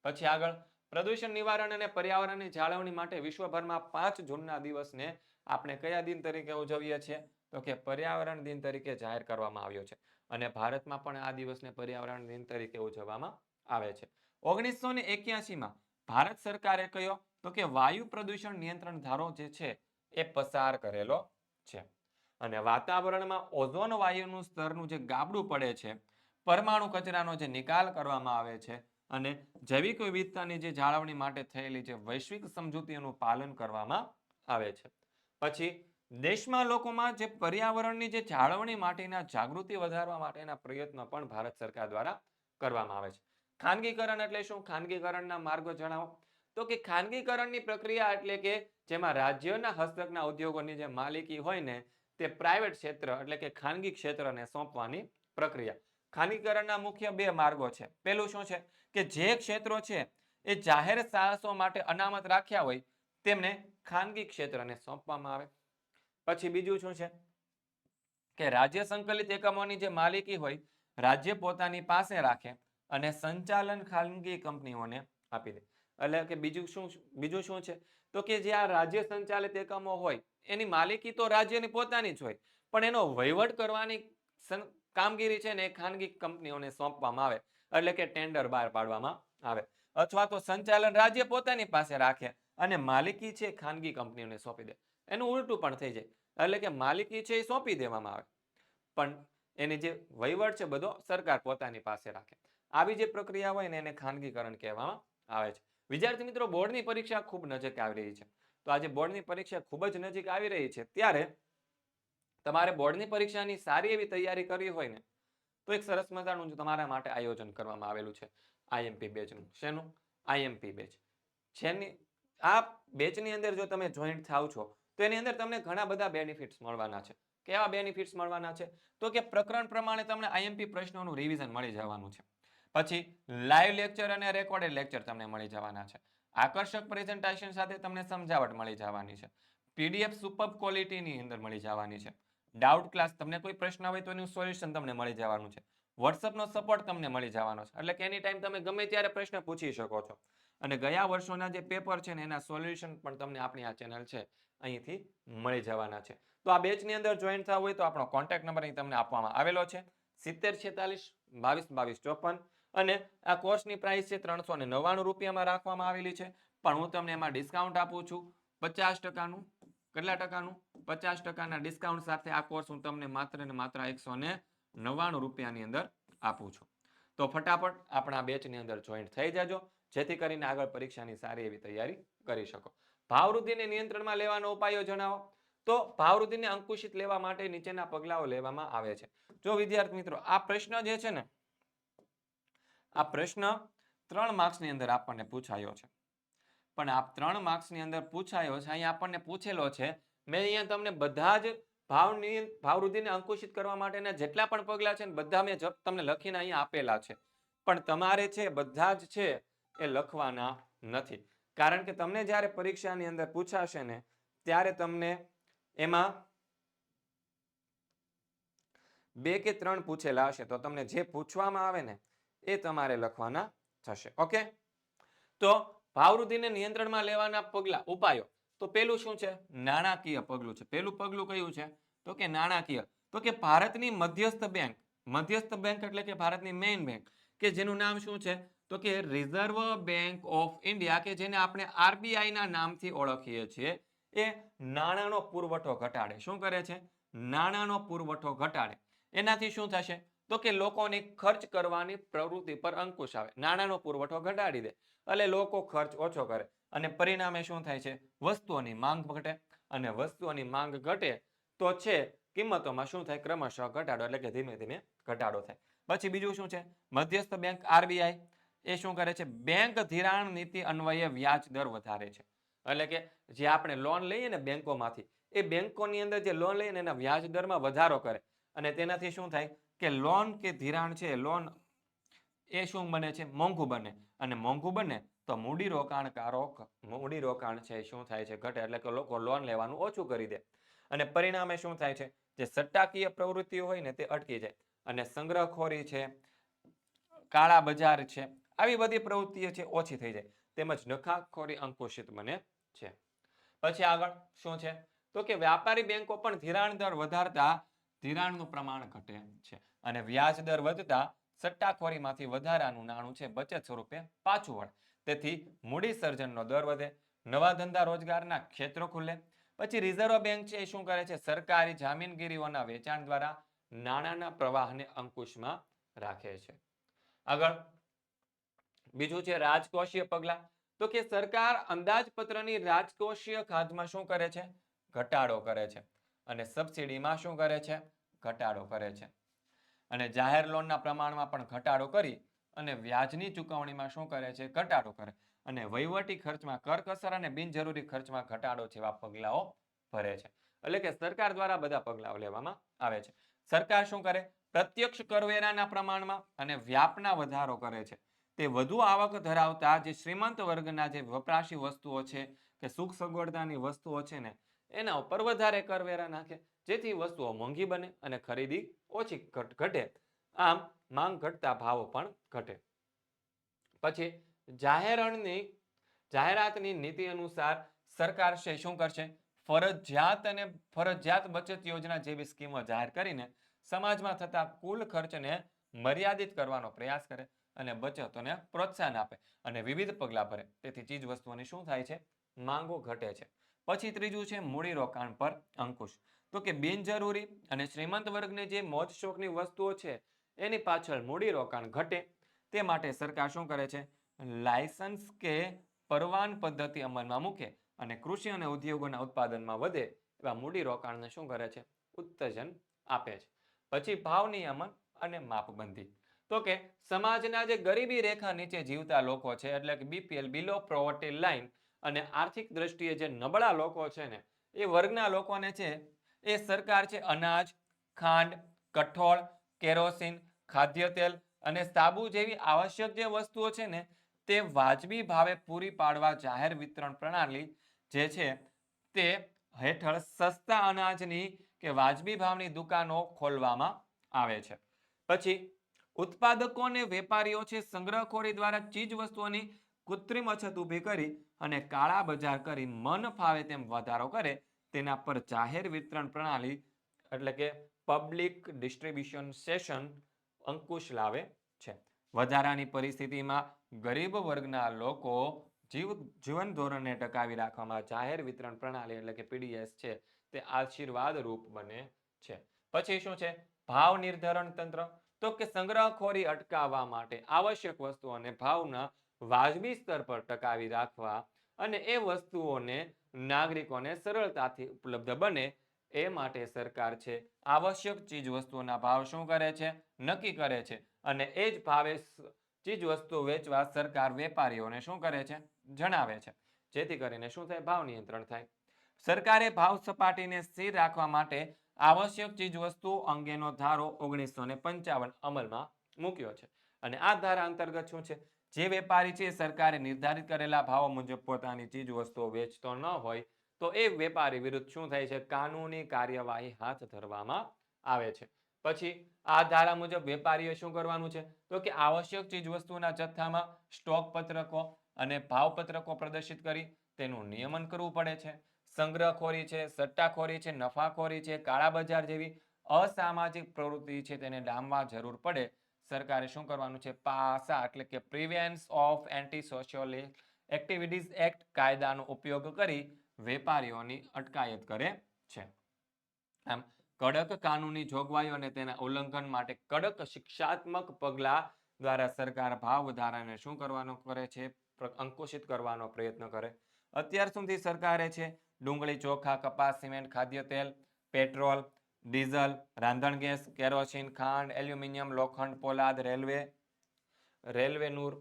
પછી આગળ, પ્રદૂષણ નિવારણ અને પર્યાવરણની જાળવણી માટે વિશ્વભરમાં 5 જૂનના દિવસને આપણે કયા દિન તરીકે ઉજવીએ છીએ? તો કે પર્યાવરણ દિન તરીકે જાહેર કરવામાં આવ્યો છે. અને ભારતમાં પણ આ દિવસને પર્યાવરણ દિન તરીકે ઉજવવામાં આવે છે. 1981માં ભારત સરકારે કયો? તો કે વાયુ પ્રદૂષણ નિયંત્રણ ધારો જે છે એ પસાર કરેલો છે. અને વાતાવરણમાં ઓઝોન વાયુનું સ્તરનું જે ગાબડું પડે છે, પરમાણુ કચરાનો જે નિકાલ કરવામાં આવે છે અને જૈવિક વિવિધતાની જે જાળવણી માટે થયેલી જે વૈશ્વિક સમજૂતીનું પાલન કરવામાં આવે છે. પછી દેશમાં લોકોમાં જે પર્યાવરણની જે જાળવણી માટેના જાગૃતિ વધારવા માટેના પ્રયત્નો પણ ભારત સરકાર દ્વારા કરવામાં આવે છે. ખાનગીકરણ એટલે શું? ખાનગીકરણના માર્ગો જણાવો. તો કે ખાનગીકરણની પ્રક્રિયા એટલે કે જેમાં રાજ્યના હસ્તકના ઉદ્યોગોની જે માલિકી હોય ને તે પ્રાઇવેટ ક્ષેત્ર એટલે કે ખાનગી ક્ષેત્રને સોંપવાની પ્રક્રિયા. ખાનગીકરણના મુખ્ય 2 માર્ગો છે. પહેલું શું છે કે જે ક્ષેત્રો છે એ જાહેર સાહસો માટે અનામત રાખ્યા હોય તેમને ખાનગી ક્ષેત્રને સોંપવામાં આવે. પછી બીજું શું છે કે રાજ્ય સંકલિત એકમોની જે માલિકી હોય રાજ્ય પોતાની પાસે રાખે અને સંચાલન ખાનગી કંપનીઓને આપી દે. એટલે કે બીજું શું છે તો કે જે આ રાજ્ય સંચાલિત એકમો હોય એની માલિકી તો રાજ્યની પોતાની જ હોય, પણ એનો વહીવટ કરવાની કામગીરી છે ને એ ખાનગી કંપનીઓને સોંપવામાં આવે, એટલે કે ટેન્ડર બહાર પાડવામાં આવે. અથવા તો સંચાલન રાજ્ય પોતાની પાસે રાખે અને માલિકી છે ખાનગી કંપનીઓને સોંપી દે. એનું ઉલટું પણ થઈ જાય, એટલે કે માલિકી છે એ સોંપી દેવામાં આવે પણ એની જે વહીવટ છે બધો સરકાર પોતાની પાસે રાખે. આવી જે પ્રક્રિયા હોય ને એને ખાનગીકરણ કહેવામાં આવે છે. વિદ્યાર્થી મિત્રો, બોર્ડની પરીક્ષા ખૂબ નજીક આવી રહી છે. તો આજે બોર્ડની પરીક્ષા ખૂબ જ નજીક આવી રહી છે ત્યારે તમારે બોર્ડની પરીક્ષાની સારી એવી તૈયારી કરવી હોય ને તો એક સરસ મજાનું તમારા માટે આયોજન કરવામાં આવેલું છે આઈએમપી બેચનું. શેનું? IMP batch. જેની આ બેચની અંદર જો તમે જોઈન્ટ થાવ છો તો એની અંદર તમને ઘણા બધા બેનિફિટ્સ મળવાના છે. કેવા બેનિફિટ્સ મળવાના છે? તો કે પ્રકરણ પ્રમાણે તમને આઈએમપી પ્રશ્નોનું રિવિઝન મળી જવાનું છે. પછી લાઈવ લેક્ચર અને રેકોર્ડેડ લેક્ચર તમને મળી જવાના છે. આકર્ષક પ્રેઝન્ટેશન સાથે તમને સમજાવટ મળી જવાની છે. પીડીએફ સુપર ક્વોલિટીની અંદર મળી જવાની છે. ડાઉટ ક્લાસ, તમને કોઈ પ્રશ્ન હોય તો એનું સોલ્યુશન તમને મળી જવાનું છે. વોટ્સઅપનો સપોર્ટ તમને મળી જવાનો છે, એટલે કે એની ટાઈમ તમે ગમે ત્યારે પ્રશ્ન પૂછી શકો છો. અને ગયા વર્ષોના જે પેપર છે ને એના સોલ્યુશન પણ તમને આપણી આ ચેનલ છે અહીંથી મળી જવાના છે. તો આ બેચની અંદર જોઈન થવું હોય તો આપણો કોન્ટેક્ટ નંબર અહીં તમને આપવામાં આવેલો છે 7046 22 22 54. અને આ કોર્સની પ્રાઇસ છે 399 રૂપિયામાં રાખવામાં આવેલી છે, પણ હું તમને એમાં ડિસ્કાઉન્ટ આપું છું 50%નું. કેટલા ટકાનું? 50%ના ડિસ્કાઉન્ટ સાથે આ કોર્સ હું તમને માત્ર ને માત્ર 199 રૂપિયાની અંદર આપું છું. તો ફટાફટ આપણા બેચની અંદર જોઈન્ટ થઈ જાજો, જેથી કરીને આગળ પરીક્ષાની સારી એવી તૈયારી કરી શકો. ભાવવૃદ્ધિને નિયંત્રણમાં લેવાનો ઉપાયો જણાવો. તો ભાવવૃદ્ધિને અંકુશિત લેવા માટે નીચેના પગલાઓ લેવામાં આવે છે. જો વિદ્યાર્થી મિત્રો, આ પ્રશ્ન જે છે ને આ પ્રશ્ન 3 માર્ક્સની અંદર આપણને પૂછાયો છે. પણ આ 3 માર્ક્સની અંદર પૂછાયો છે, અહીંયા આપણને પૂછેલો છે. મેં અહીંયા તમને બધા જ ભાવવૃદ્ધિને અંકુશિત કરવા માટેના જેટલા પણ પગલા છે ને બધા મેં તમને લખીને અહીંયા આપેલા છે. પણ તમારે છે બધા જ છે એ લખવાના નથી, કારણ કે તમને જ્યારે પરીક્ષાની અંદર પૂછાશે ને ત્યારે તમને એમાં 2 કે 3 પૂછેલા હશે, તો તમને જે પૂછવામાં આવે ને એ તમારે લખવાના થશે. ઓકે, તો ભાવવૃદ્ધિને નિયંત્રણમાં લેવાના પગલા ઉપાયો. તો પેલું શું છે? નાણાકીય પગલું છે. પેલું પગલું કયું છે? તો કે નાણાકીય. તો કે ભારતની મધ્યસ્થ બેંક એટલે કે ભારતની મેઇન બેંક, કે જેનું નામ શું છે? તો કે રિઝર્વ બેંક ઓફ ઇન્ડિયા, કે જેને આપણે આરબીઆઈ ના નામથી ઓળખીએ છીએ, એ નાણાંનો પુરવઠો ઘટાડે. શું કરે છે? નાણાંનો પુરવઠો ઘટાડે. એનાથી શું થશે? તો કે લોકોની ખર્ચ કરવાની પ્રવૃત્તિ પર અંકુશ આવે. નાણાંનો પુરવઠો ઘટાડી દે એટલે લોકો ખર્ચ ઓછો કરે અને પરિણામે શું થાય છે? વસ્તુઓની માંગ ઘટે, અને વસ્તુઓની માંગ ઘટે તો છે કિંમતોમાં શું થાય? ક્રમશઃ ઘટાડો, એટલે કે ધીમે ધીમે ઘટાડો થાય. પછી બીજું શું છે? મધ્યસ્થ બેંક આરબીઆઈ એ શું કરે છે? બેંક ધિરાણ નીતિ અન્વયે વ્યાજ દર વધારે છે. એટલે કે જે આપણે લોન લઈએ ને બેંકોમાંથી એ બેંકોની અંદર જે લોન લઈને એના વ્યાજ દરમાં વધારો કરે અને તેનાથી શું થાય કે લોન કે ધિરાણ છે લોન એ શું બને છે મોંઘું બને અને મોંઘું બને તો મૂડી રોકાણ છે શું થાય છે ઘટે એટલે કે લોકો લોન લેવાનું ઓછું કરી દે અને પરિણામે શું થાય છે જે સટ્ટાકીય પ્રવૃત્તિઓ હોય ને તે અટકી જાય અને સંગ્રહખોરી છે કાળા બજાર છે આવી બધી પ્રવૃત્તિઓ છે ઓછી થઈ જાય તેમજ નફાખોરી અંકુશિત બને છે પછી આગળ શું છે તો કે વ્યાપારી બેંકો પણ ધિરાણ દર વધારતા ધિરાણનું પ્રમાણ ઘટે છે અને વ્યાજ દર વધતા સટ્ટાખોરીમાંથી વધારાનું નાણું છે બચત સ્વરૂપે પાછું વળે તેથી મૂડી સર્જનનો દર વધે નવા ધંધા રોજગારના ક્ષેત્રો ખુલે પછી રિઝર્વ બેંક છે એ શું કરે છે સરકારી જામીનગીરીઓના વેચાણ દ્વારા નાણાંના પ્રવાહને અંકુશમાં રાખે છે આગળ બીજું છે રાજકોષીય પગલાં તો કે સરકાર અંદાજપત્રની રાજકોષીય ખાધમાં શું કરે છે ઘટાડો કરે છે અને સબસિડીમાં શું કરે છે ઘટાડો કરે છે અને જાહેર લોનના પ્રમાણમાં પણ ઘટાડો કરી અને વ્યાજની ચૂકવણીમાં શું કરે છે ઘટાડો કરે અને વહીવટી ખર્ચમાં કરકસર અને બિનજરૂરી ખર્ચમાં ઘટાડો જેવા પગલાઓ ભરે છે એટલે કે સરકાર દ્વારા બધા પગલાઓ લેવામાં આવે છે સરકાર શું કરે પ્રત્યક્ષ કરવેરાના પ્રમાણમાં અને વ્યાપના વધારો કરે છે તે વધુ આવક ધરાવતા જે શ્રીમંત વર્ગના જે વપરાશી વસ્તુઓ છે કે સુખ સગવડતાની વસ્તુઓ છે ને એના ઉપર વધારે કરવેરા નાખે જેથી વસ્તુઓ મોંઘી બને અને ખરીદી ઓછી ઘટે આમ માંગ ઘટતા ભાવો પણ ઘટે પછી જાહેરાતની નીતિ અનુસાર સરકાર શું કરશે ફરજિયાત બચત યોજના જેવી સ્કીમો જાહેર કરીને સમાજમાં થતા કુલ ખર્ચને મર્યાદિત કરવાનો પ્રયાસ કરે અને બચતોને પ્રોત્સાહન આપે અને વિવિધ પગલાં ભરે તેથી ચીજ વસ્તુઓની શું થાય છે માંગો ઘટે છે પછી ત્રીજું છે મૂડી રોકાણ પર અંકુશ તો કે બિનજરૂરી અને શ્રીમંત વર્ગની જે મોજ શોખની વસ્તુઓ છે એની પાછળ મૂડી રોકાણ ઘટે તે માટે સરકાર શું કરે છે લાયસન્સ કે પરવાન પદ્ધતિ અમલમાં મૂકે અને કૃષિ અને ઉદ્યોગોના ઉત્પાદનમાં વધે એવા મૂડી રોકાણને શું કરે છે ઉત્તેજન આપે છે પછી ભાવ નિયમન અને માપબંધી તો કે સમાજના જે ગરીબી રેખા નીચે જીવતા લોકો છે એટલે કે બીપીએલ બિલો પોવર્ટી લાઇન અને આર્થિક દ્રષ્ટિએ જે નબળા લોકો છે ને એ વર્ગના લોકોને છે એ સરકાર છે અનાજ ખાંડ કઠોળ કેરોસીન ખાદ્ય તેલ અને સાબુ જેવી આવશ્યક જે વસ્તુઓ છે ને તે વાજબી ભાવે પૂરી પાડવા જાહેર વિતરણ પ્રણાલી જે છે તે હેઠળ સસ્તા અનાજની કે વાજબી ભાવની દુકાનો ખોલવામાં આવે છે પછી ઉત્પાદકો અને વેપારીઓ છે સંગ્રહખોરી દ્વારા ચીજ વસ્તુઓની કૃત્રિમ અછત ઊભી કરી અને કાળા બજાર કરી મન ફાવે તેમ વધારો કરે તેના પર જાહેર વિતરણ પ્રણાલી એટલે કે પબ્લિક ડિસ્ટ્રીબ્યુશન સેશન અંકુશ લાવે છે વધારાની પરિસ્થિતિમાં ગરીબ વર્ગના લોકો જીવન ધોરણને ટકાવી રાખવામાં જાહેર વિતરણ પ્રણાલી એટલે કે પીડીએસ છે તે આશીર્વાદ રૂપ બને છે પછી શું છે ભાવ નિર્ધારણ તંત્ર તો કે સંગ્રહખોરી અટકાવવા માટે આવશ્યક વસ્તુઓને ભાવના વાજબી સ્તર પર ટકાવી રાખવા અને એ વસ્તુઓને નાગરિકોને સરળતાથી ઉપલબ્ધ બને એ માટે સરકાર છે આવશ્યક ચીજ વસ્તુઓના ભાવ શું કરે છે નક્કી કરે છે અને એ જ ભાવે ચીજ વસ્તુ વેચવા સરકાર વેપારીઓને શું કરે છે જણાવે છે જેથી કરીને શું થાય ભાવ નિયંત્રણ થાય સરકારે ભાવ સપાટીને સ્થિર રાખવા માટે આવશ્યક ચીજ વસ્તુ અંગેનો ધારો 1955 અમલમાં મૂક્યો છે અને આ ધારા અંતર્ગત શું છે જે વેપારી છે સરકારે નિર્ધારિત કરેલા ભાવો મુજબ પોતાની ચીજ વસ્તુઓ વેચતો ન હોય તો એ વેપારી વિરુદ્ધ શું થાય છે કાનૂની કાર્યવાહી હાથ ધરવામાં આવે છે પછી આ ધારા મુજબ વેપારીએ શું કરવાનું છે તો કે આવશ્યક ચીજ વસ્તુના જથ્થામાં સ્ટોક પત્રકો અને ભાવ પત્રકો પ્રદર્શિત કરી તેનું નિયમન કરવું પડે છે સંગ્રહખોરી છે સટ્ટાખોરી છે નફાખોરી છે કાળા બજાર જેવી અસામાજિક પ્રવૃત્તિ છે તેને ડામવા જરૂર પડે સરકારે શું કરવાનું છે પાસા એટલે કે prevention of anti social activities act કાયદાનો ઉપયોગ કરી વેપારીઓની અટકાયત કરે છે આમ કડક કાનૂની જોગવાઈઓ અને તેના ઉલ્લંઘન માટે કડક શિક્ષાત્મક પગલાં દ્વારા સરકાર ભાવ વધારાને શું કરવાનો કરે છે અંકુશિત કરવાનો પ્રયત્ન કરે અત્યાર સુધી સરકારે છે ડુંગળી ચોખા કપાસ સિમેન્ટ ખાદ્ય તેલ પેટ્રોલ ડીઝલ રાંધણ ગેસ કેરોસીન ખાંડ એલ્યુમિનિયમ લોખંડ પોલાદ રેલવે નૂર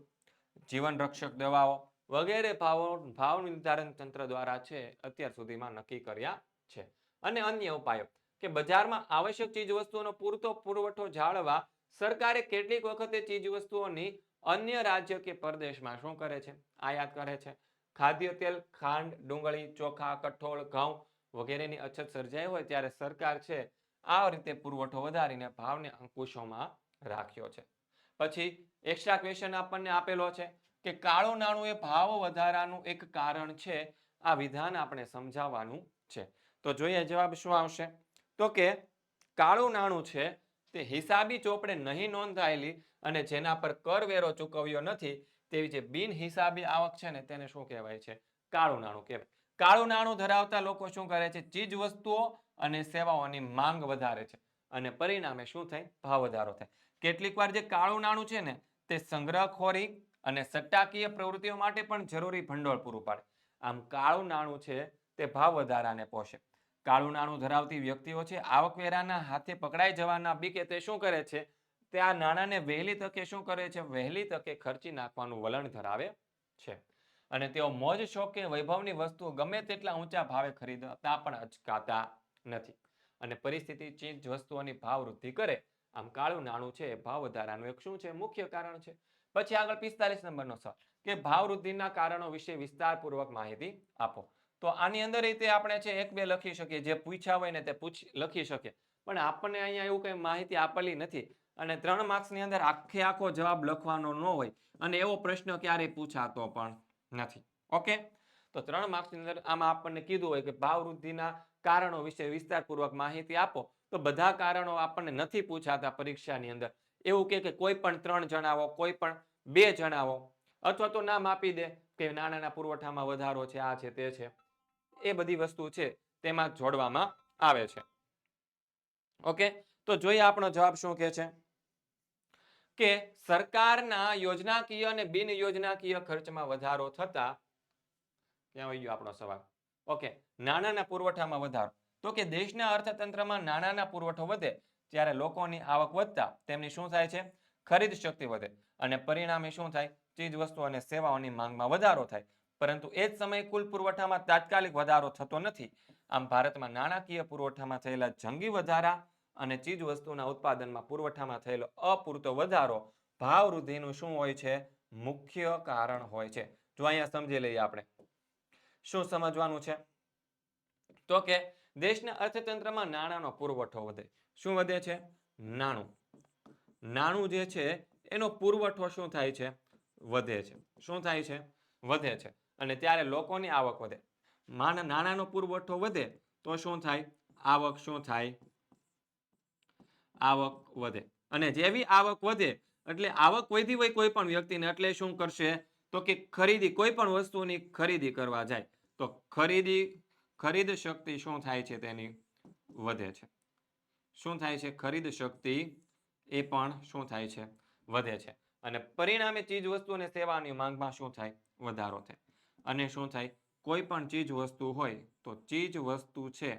જીવન રક્ષક દવાઓ વગેરે ભાવ નિર્ધારણ તંત્ર દ્વારા છે અત્યાર સુધીમાં નક્કી કર્યા છે. અને અન્ય ઉપાયો કે બજારમાં આવશ્યક ચીજવસ્તુઓનો પૂરતો પુરવઠો જાળવવા સરકારે કેટલીક વખતે ચીજવસ્તુઓની અન્ય રાજ્ય કે પ્રદેશમાં શું કરે છે? આયાત કરે છે. ખાદ્ય તેલ, ખાંડ, ડુંગળી, ચોખા, કઠોળ, ઘઉં વગેરેની અછત સર્જાઈ હોય ત્યારે સરકાર છે આ રીતે પુરવઠો વધારીને ભાવને અંકુશોમાં રાખ્યો છે. પછી એક્સ્ટ્રા ક્વેશ્ચન આપણને આપેલો છે કે કાળું નાણું એ ભાવ વધારાનું એક કારણ છે. આ વિધાન આપણે સમજાવવાનું છે. તો જોઈએ જવાબ શું આવશે. તો કે કાળું નાણું છે તે હિસાબી ચોપડે નહીં નોંધાયેલી અને જેના પર કરવેરો ચૂકવ્યો નથી તેવી જે બિન હિસાબી આવક છે ને તેને શું કહેવાય છે? કાળું નાણું કહેવાય. કાળું નાણું ધરાવતા લોકો શું કરે છે? ચીજ વસ્તુઓ અને સેવાઓની માંગ વધારે છે અને પરિણામે શું થાય? ભાવ વધારો થાય. કેટલીક વાર જે કાળું નાણું છે ને તે સંગ્રહખોરી અને સટ્ટાકીય પ્રવૃત્તિઓ માટે પણ જરૂરી ભંડોળ પૂરું પાડે. આમ કાળું નાણું છે તે ભાવ વધારાને પોષે. કાળું નાણું ધરાવતી વ્યક્તિઓ છે આવકવેરાના હાથે પકડાઈ જવાના બીકે તે શું કરે છે? તે આ નાણાંને વહેલી તકે શું કરે છે? વહેલી તકે ખર્ચી નાખવાનું વલણ ધરાવે છે. અને તેઓ મોજ શોખ કે વૈભવની વસ્તુઓ ગમે તેટલા ઊંચા ભાવે ખરીદતા પણ અચકાતા નથી. અને પરિસ્થિતિ ચીજ વસ્તુઓની ભાવ વૃદ્ધિ કરે. આમ કાળું નાણું છે એ ભાવ વધારાનું એક શું છે? મુખ્ય કારણ છે. પછી આગળ 45 નંબરનો સવાલ કે ભાવ વૃદ્ધિના કારણો વિશે વિસ્તારપૂર્વક માહિતી આપો. તો આની અંદર રીતે આપણે છે એક બે લખી શકીએ, જે પૂછ્યા હોય ને તે લખી શકીએ. પણ આપણને અહીંયા એવું કઈ માહિતી આપેલી નથી અને 3 માર્ક્સની અંદર આખે આખો જવાબ લખવાનો ન હોય અને એવો પ્રશ્ન ક્યારેય પૂછાતો પણ નથી. ઓકે, તો 3 માર્ક્સની અંદર આમાં આપણને કીધું હોય કે ભાવ વૃદ્ધિના કારણો વિશે વિસ્તારપૂર્વક માહિતી આપો, તો બધા કારણો આપણને નથી પૂછાતા પરીક્ષાની અંદર. એવું કે કોઈ પણ 3 જણાવો, કોઈ પણ 2 જણાવો, અથવા તો નામ આપી દે કે નાણાંના પુરવઠામાં વધારો છે, આ છે, તે છે. એ બધી વસ્તુ છે તેમાં જોડવામાં આવે છે. ઓકે, તો જોઈએ આપણો જવાબ શું કહે છે કે સરકારના યોજનાકીય અને બિન યોજનાકીય ખર્ચમાં વધારો થતા, ક્યાં આવી ગયો આપણો સવાલ? ઓકે, નાણાંના પુરવઠામાં વધારો. તો કે દેશના અર્થતંત્રમાં નાણાંના પુરવઠો વધે ત્યારે લોકોની આવક વધતા તેમની શું થાય છે? ખરીદ શક્તિ વધે અને પરિણામે શું થાય? ચીજ વસ્તુઓ અને સેવાઓની માંગમાં વધારો થાય. પરંતુ એ જ સમયે કુલ પુરવઠામાં તાત્કાલિક વધારો થતો નથી. આમ ભારતમાં નાણાકીય પુરવઠામાં થયેલા જંગી વધારા અને ચીજ વસ્તુના ઉત્પાદનમાં પુરવઠામાં થયેલો અપૂરતો વધારો ભાવ વૃદ્ધિનું શું હોય છે? મુખ્ય કારણ હોય છે. જો અહીંયા સમજી લઈએ આપણે શું સમજવાનું છે. તો કે દેશના અર્થતંત્રમાં નાણાંનો પુરવઠો વધે. શું વધે છે? નાણું. નાણું જે છે એનો પુરવઠો શું થાય છે? વધે છે. શું થાય છે? વધે છે. અને ત્યારે લોકોની આવક વધે. નાણાંનો પુરવઠો વધે તો શું થાય? આવક શું થાય? આવક વધે. અને જેવી આવક વધે એટલે આવક વધી હોય કોઈ પણ વ્યક્તિને એટલે શું કરશે? તો કે ખરીદી, કોઈ પણ વસ્તુની ખરીદી કરવા જાય તો ખરીદ શક્તિ શું થાય છે? તેની વધે છે. શું થાય છે? ખરીદ શક્તિ એ પણ શું થાય છે? વધે છે. અને પરિણામે ચીજ વસ્તુ અને સેવાની માંગમાં શું થાય? વધારો થાય. અને શું થાય? કોઈ પણ ચીજ વસ્તુ હોય તો ચીજ વસ્તુ છે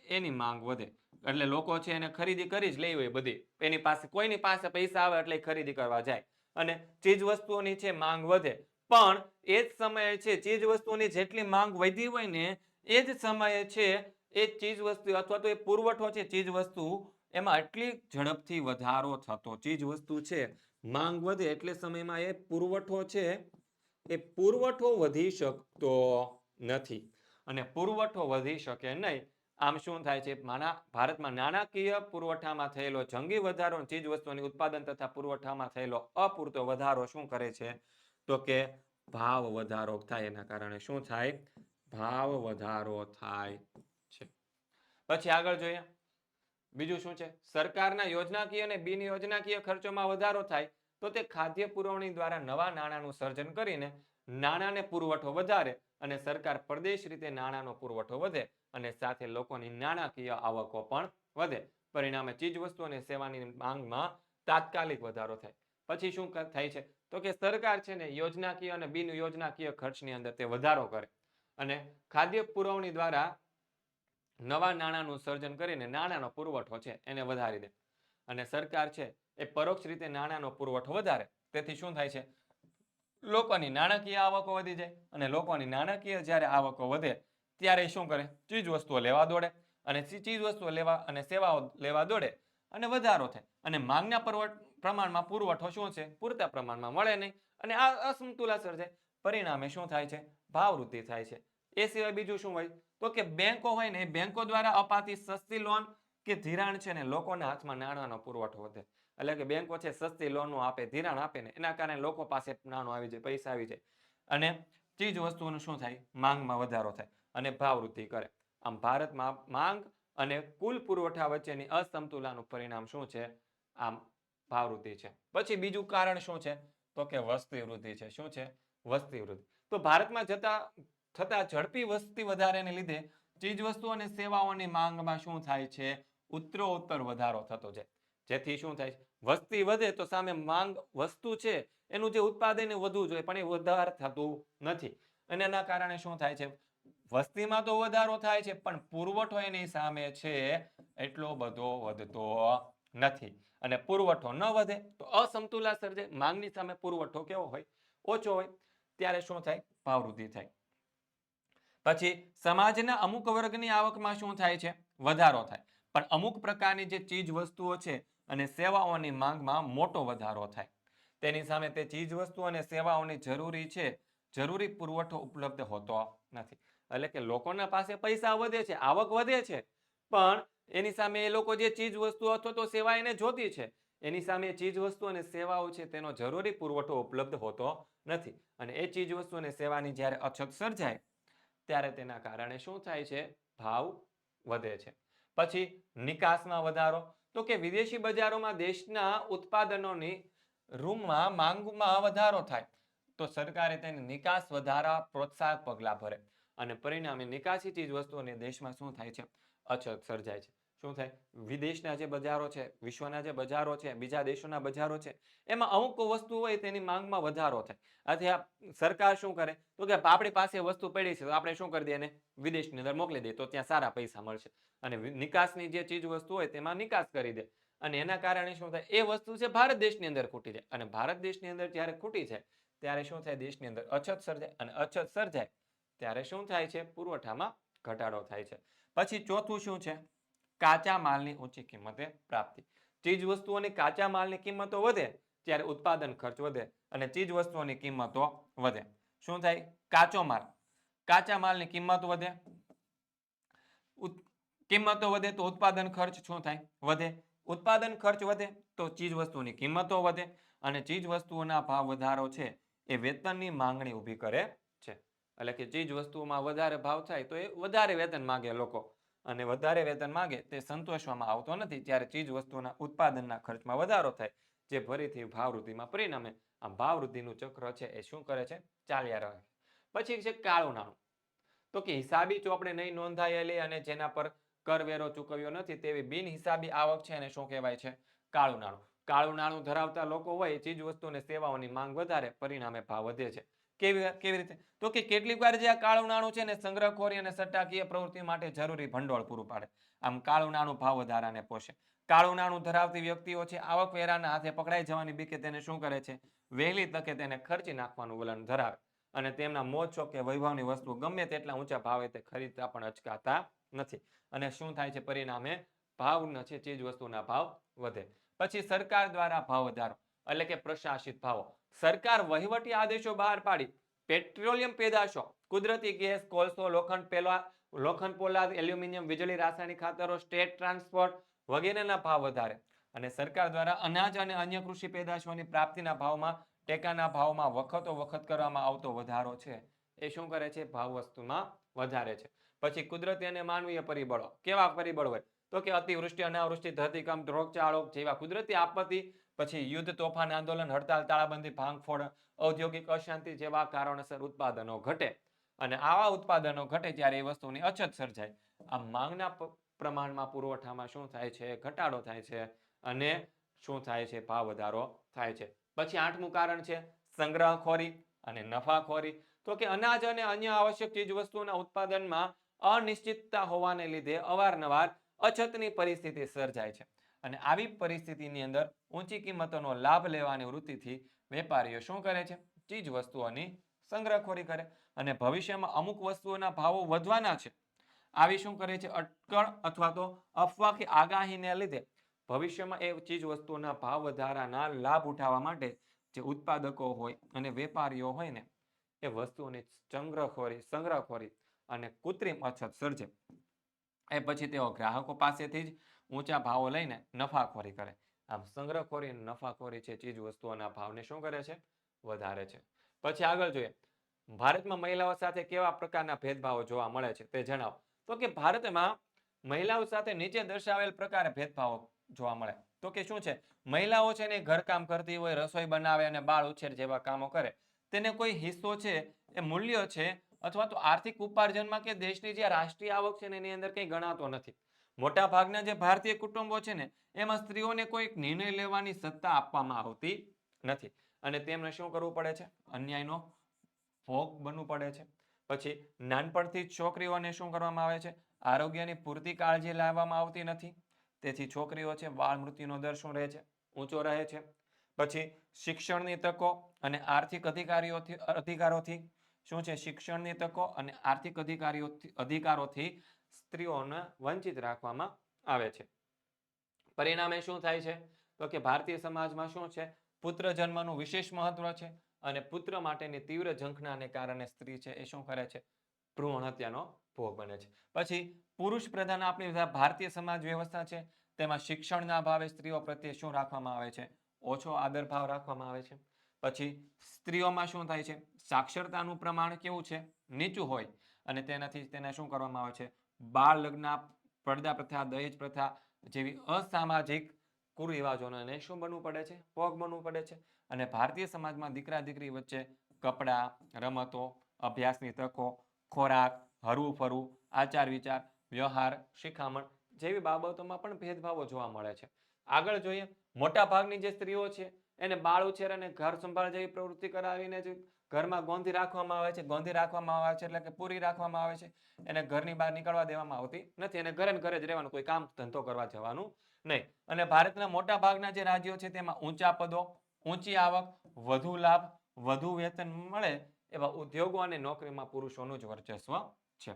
એની માંગ વધે એટલે લોકો છે એને ખરીદી કરી જ લેવી હોય બધી. એની પાસે, કોઈની પાસે પૈસા આવે એટલે ખરીદી કરવા જાય અને ચીજ વસ્તુઓની છે માંગ વધે. પણ એ જ સમયે છે ચીજ વસ્તુઓની જેટલી માંગ વધી હોય ને એ જ સમયે છે એ ચીજ વસ્તુ અથવા તો એ પુરવઠો છે ચીજ વસ્તુ એમાં એટલી ઝડપથી વધારો થતો, ચીજ વસ્તુ છે માંગ વધે એટલે સમયમાં એ પુરવઠો છે એ પુરવઠો વધી શકતો નથી. અને પુરવઠો વધી શકે નહીં. આમ શું થાય છે? ભારતમાં નાણાકીય પુરવઠામાં થયેલો જંગી વધારો, ચીજ વસ્તુઓની ઉત્પાદન તથા પુરવઠામાં થયેલો અપૂરતો વધારો શું કરે છે? તો કે ભાવ વધારો થાય. એના કારણે શું થાય? ભાવ વધારો થાય છે. પછી આગળ જોઈએ બીજું શું છે? સરકારના યોજનાકીય અને બિન યોજનાકીય ખર્ચોમાં વધારો થાય તો તે ખાદ્ય પુરવણી દ્વારા નવા નાણાંનું સર્જન કરીને નાણાંને પુરવઠો વધારે અને સરકાર પ્રદેશ રીતે નાણાંનો પુરવઠો વધે અને સાથે લોકોની નાણાકીય આવકો પણ વધે. પરિણામે ચીજ વસ્તુ અને સેવાની માંગમાં તાત્કાલિક વધારો થાય. પછી શું થાય છે? તો કે સરકાર છે ને યોજનાકીય અને બિન યોજનાકીય ખર્ચની અંદર તે વધારો કરે અને ખાદ્ય પુરવણી દ્વારા નવા નાણાંનું સર્જન કરીને નાણાંનો પુરવઠો છે એને વધારી દે અને સરકાર છે એ પરોક્ષ રીતે નાણાંનો પુરવઠો વધારે. તેથી શું થાય છે? લોકોની નાણાકીય આવકો વધી જાય અને લોકોની નાણાકીય જ્યારે આવકો વધે ત્યારે શું કરે? ચીજ વસ્તુઓ લેવા દોડે અને ચીજ વસ્તુઓ લેવા અને સેવાઓ લેવા દોડે અને વધારો થાય અને માંગના પ્રમાણમાં પુરવઠો શું છે? પૂરતા પ્રમાણમાં મળે નહીં અને આ અસમતુલા સર્જાય. પરિણામે શું થાય છે? ભાવવૃદ્ધિ થાય છે. એ સિવાય બીજું શું હોય? તો કે બેંકો હોય ને, એ બેંકો દ્વારા અપાતી સસ્તી લોન કે ધિરાણ છે ને લોકોના હાથમાં નાણાંનો પુરવઠો વધે. એટલે કે બેંકો છે સસ્તી લોનો આપે, ધિરાણ આપે ને એના કારણે લોકો પાસે નાણું આવી જાય, પૈસા આવી જાય અને ચીજ વસ્તુઓનું શું થાય? માંગમાં વધારો થાય અને ભાવવૃદ્ધિ કરે. આમ ભારતમાં માંગ અને કુલ પુરવઠા વચ્ચેની અસમતુલાનું પરિણામ શું છે? આમ ભાવવૃદ્ધિ છે. પછી બીજું કારણ શું છે? તો કે વસ્તી વૃદ્ધિ છે. શું છે? વસ્તી વૃદ્ધિ. તો ભારતમાં થતા ઝડપી વસ્તી વધારાને લીધે ચીજ વસ્તુઓ અને સેવાઓની માંગમાં શું થાય છે? ઉત્તરોત્તર વધારો થતો જાય. જેથી શું થાય? વસ્તી વધે તો સામે માંગ વસ્તુ છે એનું જે ઉત્પાદન વધવું જોઈએ પણ એ વધારે થતું નથી અને એના કારણે શું થાય છે? વસ્તીમાં તો વધારો થાય છે પણ પુરવઠો એની સામે છે એટલો બધો વધતો નથી અને પુરવઠો ન વધે તો અસમતુલા સર્જાય. માંગની સામે પુરવઠો કેવો હોય? ઓછો હોય. ત્યારે શું થાય? ભાવવૃદ્ધિ થાય. પછી સમાજના અમુક વર્ગની આવકમાં શું થાય છે? વધારો થાય. પણ અમુક પ્રકારની જે ચીજ વસ્તુઓ છે અને સેવાઓની માંગમાં મોટો વધારો થાય. તેની સામે તે ચીજ વસ્તુ અને સેવાઓની જરૂરી પુરવઠો ઉપલબ્ધ હોતો નથી. એટલે કે લોકોના પાસે પૈસા વધે છે, આવક વધે છે, પણ એની સામે એ લોકો જે ચીજ વસ્તુ અથવા તો સેવા એને જોતી છે એની સામે ચીજ વસ્તુ અને સેવાઓ છે તેનો જરૂરી પુરવઠો ઉપલબ્ધ હોતો નથી અને એ ચીજ વસ્તુ અને સેવાની જ્યારે અછત સર્જાય ત્યારે તેના કારણે શું થાય છે? ભાવ વધે છે. પછી નિકાસમાં વધારો. તો કે વિદેશી બજારોમાં દેશના ઉત્પાદનોની માંગમાં વધારો થાય તો સરકારે તેની નિકાસ વધારવા પ્રોત્સાહક પગલાં ભરે અને પરિણામે નિકાસી ચીજ વસ્તુઓને દેશમાં શું થાય છે? અછત સર્જાય છે. શું થાય? વિદેશના જે બજારો છે, વિશ્વના જે બજારો છે, બીજા દેશોના બજારો છે, એમાં અમુક વસ્તુ હોય તેની માંગમાં વધારો થાય. આથી આ સરકાર શું કરે? તો કે આપણી પાસે વસ્તુ પડી છે તો આપણે શું કરી દઈએ? એને વિદેશની અંદર મોકલી દઈએ તો ત્યાં સારા પૈસા મળશે અને નિકાસની જે ચીજ વસ્તુ હોય તેમાં નિકાસ કરી દે અને એના કારણે શું થાય? એ વસ્તુ છે ભારત દેશની અંદર ખૂટી જાય અને ભારત દેશની અંદર જ્યારે ખૂટી જાય ત્યારે શું થાય? દેશની અંદર અછત સર્જાય અને અછત સર્જાય ત્યારે શું થાય છે? પુરવઠામાં ઘટાડો થાય છે. પછી ચોથું શું છે? કાચા માલની ઊંચી કિંમતે પ્રાપ્તિ. ચીજ વસ્તુઓની કાચા માલની કિંમતો વધે ત્યારે ઉત્પાદન ખર્ચ વધે અને ચીજ વસ્તુઓની કિંમતો વધે. શું થાય? કાચો માલ, કાચા માલની કિંમત વધે, કિંમતો વધે તો ઉત્પાદન ખર્ચ શું થાય? વધે. ઉત્પાદન ખર્ચ વધે તો ચીજ વસ્તુની કિંમતો વધે અને ચીજ વસ્તુઓના ભાવ વધારો છે એ વેતનની માંગણી ઊભી કરે છે. એટલે કે ચીજ વસ્તુઓમાં વધારે ભાવ થાય તો એ વધારે વેતન માંગે લોકો અને વધારે વેતન માંગે તે સંતોષવામાં આવતો નથી ત્યારે ચીજ વસ્તુઓના ઉત્પાદનના ખર્ચમાં વધારો થાય જે ફરીથી ભાવવૃદ્ધિમાં પરિણમે. આ ભાવવૃદ્ધિનું ચક્ર છે એ શું કરે છે? ચાલ્યા રહે. પછી છે કાળું નાણું. તો કે હિસાબી ચોપડે નહીં નોંધાયેલી અને જેના પર કરવેરો ચૂકવ્યો નથી તેવી બિનહિસાબી આવક છે એને શું કહેવાય છે? કાળું નાણું. કાળું નાણું ધરાવતા લોકો હોય ચીજ વસ્તુ અને સેવાઓની માંગ વધારે પરિણામે ભાવ વધે છે. કેવી રીતે? તો કે કેટલીક વાર જે આ કાળું નાણું છે ને સંગ્રહખોરી અને સટ્ટાકીય પ્રવૃત્તિ માટે જરૂરી ભંડોળ પૂરું પાડે. આમ કાળું નાણું ભાવ વધારાને પોષે. કાળું નાણું ધરાવતી વ્યક્તિઓ છે આવકવેરાના હાથે પકડાઈ જવાની બીકે તેને શું કરે છે? વહેલી તકે તેને ખર્ચી નાખવાનું વલણ ધરાવે અને તેમના મોજ શોખ કે વૈભવની વસ્તુ ગમે તેટલા ઊંચા ભાવે તે ખરીદતા પણ અચકાતા નથી અને શું થાય છે? પરિણામે ભાવ છે ચીજ વસ્તુના ભાવ વધે. પછી સરકાર દ્વારા ભાવ વધારો એટલે કે પ્રશાસિત ભાવો. સરકાર વહીવટી આદેશો બહાર પાડી પેટ્રોલિયમ પેદાશો, કુદરતી ગેસ, કોલસો, લોખંડ પોલાદ, એલ્યુમિનિયમ, વીજળી, રાસાયણિક ખાતરો, સ્ટેટ ટ્રાન્સપોર્ટ વગેરેના ભાવ વધારે અને સરકાર દ્વારા અનાજ અને અન્ય કૃષિ પેદાશોની પ્રાપ્તિના ભાવમાં ટેકાના ભાવમાં વખત કરવામાં આવતો વધારો છે એ શું કરે છે? ભાવ વસ્તુમાં વધારે છે. પછી કુદરતી અને માનવીય પરિબળો. કેવા પરિબળો હોય? તો કે અતિવૃષ્ટિ, અનાવૃષ્ટિ, ધરતીકંપ, રોગચાળો જેવા કુદરતી આપત્તિ, પછી યુદ્ધ, તોફાન, આંદોલન, હડતાલ, તાળાબંધી, ભાંગફોડ, ઔદ્યોગિક અશાંતિ જેવા કારણોસર ઉત્પાદનો ઘટે અને આવા ઉત્પાદનો ઘટે ત્યારે એ વસ્તુની અછત સર્જાય. આ માંગના પ્રમાણમાં પુરવઠામાં શું થાય છે? ઘટાડો થાય છે અને શું થાય છે? ભાવ વધારો થાય છે. પછી 8મું કારણ છે સંગ્રહખોરી અને નફાખોરી. તો કે અનાજ અને અન્ય આવશ્યક ચીજ વસ્તુઓના ઉત્પાદનમાં અનિશ્ચિતતા હોવાને લીધે અવારનવાર અછતની પરિસ્થિતિ સર્જાય છે અને આવી પરિસ્થિતિની અંદર ઊંચી કિંમતોનો લાભ લેવાની વૃત્તિથી વેપારીઓ શું કરે છે? ચીજ વસ્તુઓની સંગ્રહખોરી કરે. અને ભવિષ્યમાં અમુક વસ્તુઓના ભાવો વધવાના છે આવી શું કરે છે અટકળ અથવા તો અફવા કે આગાહીને લીધે ભવિષ્યમાં એ ચીજ વસ્તુઓના ભાવ વધારાના લાભ ઉઠાવવા માટે જે ઉત્પાદકો હોય અને વેપારીઓ હોય ને એ વસ્તુઓની સંગ્રહખોરી અને કૃત્રિમ અછત સર્જે. એ પછી તેઓ ગ્રાહકો પાસેથી જ ઊંચા ભાવો લઈને નફાખોરી કરે. આમ સંગ્રહખોરી અને નફાખોરી છે ચીજ વસ્તુઓના ભાવને શું કરે છે વધારે છે. પછી આગળ જોઈએ ભારતમાં મહિલાઓ સાથે કેવા પ્રકારના ભેદભાવો જોવા મળે છે તે જણાવો. તો કે ભારતમાં મહિલાઓ સાથે નીચે દર્શાવેલ પ્રકારે ભેદભાવો જોવા મળે. તો કે શું છે મહિલાઓ છે ને ઘરકામ કરતી હોય, રસોઈ બનાવે અને બાળ ઉછેર જેવા કામો કરે. તેને કોઈ હિસ્સો છે એ મૂલ્ય છે અથવા તો આર્થિક ઉપાર્જનમાં કે દેશની જે રાષ્ટ્રીય આવક છે ને એની અંદર કંઈ ગણાતો નથી. મોટા ભાગના જે ભારતીય કુટુંબો છે ને એમાં સ્ત્રીઓને કોઈ નિર્ણય લેવાની સત્તા આપવામાં આવતી નથી અને તેમને શું કરવું પડે છે અન્યાયનો ભોગ બનવું પડે છે. પછી નાનપણથી જ છોકરીઓને શું કરવામાં આવે છે આરોગ્યની પૂરતી કાળજી લેવામાં આવતી નથી. તેથી છોકરીઓ છે બાળ મૃત્યુનો દર શું રહે છે ઊંચો રહે છે. પછી શિક્ષણની તકો અને આર્થિક અધિકારોથી શું છે શિક્ષણની તકો અને આર્થિક અધિકારોથી સ્ત્રીઓને વંચિત રાખવામાં આવે છે. પરિણામે શું થાય છે તો કે ભારતીય સમાજમાં શું છે પુત્ર જન્મનું વિશેષ મહત્વ છે અને પુત્ર માટેની તીવ્ર ઝંખનાને કારણે સ્ત્રી છે એ શું કરે છે ભ્રૂણ હત્યાનો ભોગ બને છે. પછી પુરુષ પ્રધાન આપણી ભારતીય સમાજ વ્યવસ્થા છે તેમાં શિક્ષણના અભાવે સ્ત્રીઓ પ્રત્યે શું રાખવામાં આવે છે ઓછો આદર ભાવ રાખવામાં આવે છે. પછી સ્ત્રીઓમાં શું થાય છે સાક્ષરતાનું પ્રમાણ કેવું છે નીચું હોય અને તેનાથી તેને શું કરવામાં આવે છે બાળ લગ્ન, પડદા પ્રથા, દહેજ પ્રથા જેવી અસામાજિક કુરિવાજોને શું બનવું પડે છે ભોગ બનવું પડે છે. અને ભારતીય સમાજમાં દીકરા દીકરી વચ્ચે કપડાં, રમતો, અભ્યાસની તકો, ખોરાક, હરવું ફરવું, આચાર વિચાર, વ્યવહાર, શિખામણ જેવી બાબતોમાં પણ ભેદભાવો જોવા મળે છે. આગળ જોઈએ મોટા ભાગની જે સ્ત્રીઓ છે એને બાળ ઉછેર અને ઘર સંભાળ જેવી પ્રવૃત્તિ કરાવીને જ ઘરમાં ગોંધી રાખવામાં આવે છે. ગોંધી રાખવામાં આવે છે એટલે કે પૂરી રાખવામાં આવે છે. એને ઘરની બહાર નીકળવા દેવામાં આવતી નથી અને ઘરે ને ઘરે જ રહેવાનું, કોઈ કામ ધંધો કરવા જવાનું નહીં. અને ભારતના મોટા ભાગના જે રાજ્યો છે તેમાં ઊંચા પદો, ઊંચી આવક, વધુ લાભ, વધુ વેતન મળે એવા ઉદ્યોગો અને નોકરીમાં પુરુષોનું જ વર્ચસ્વ છે.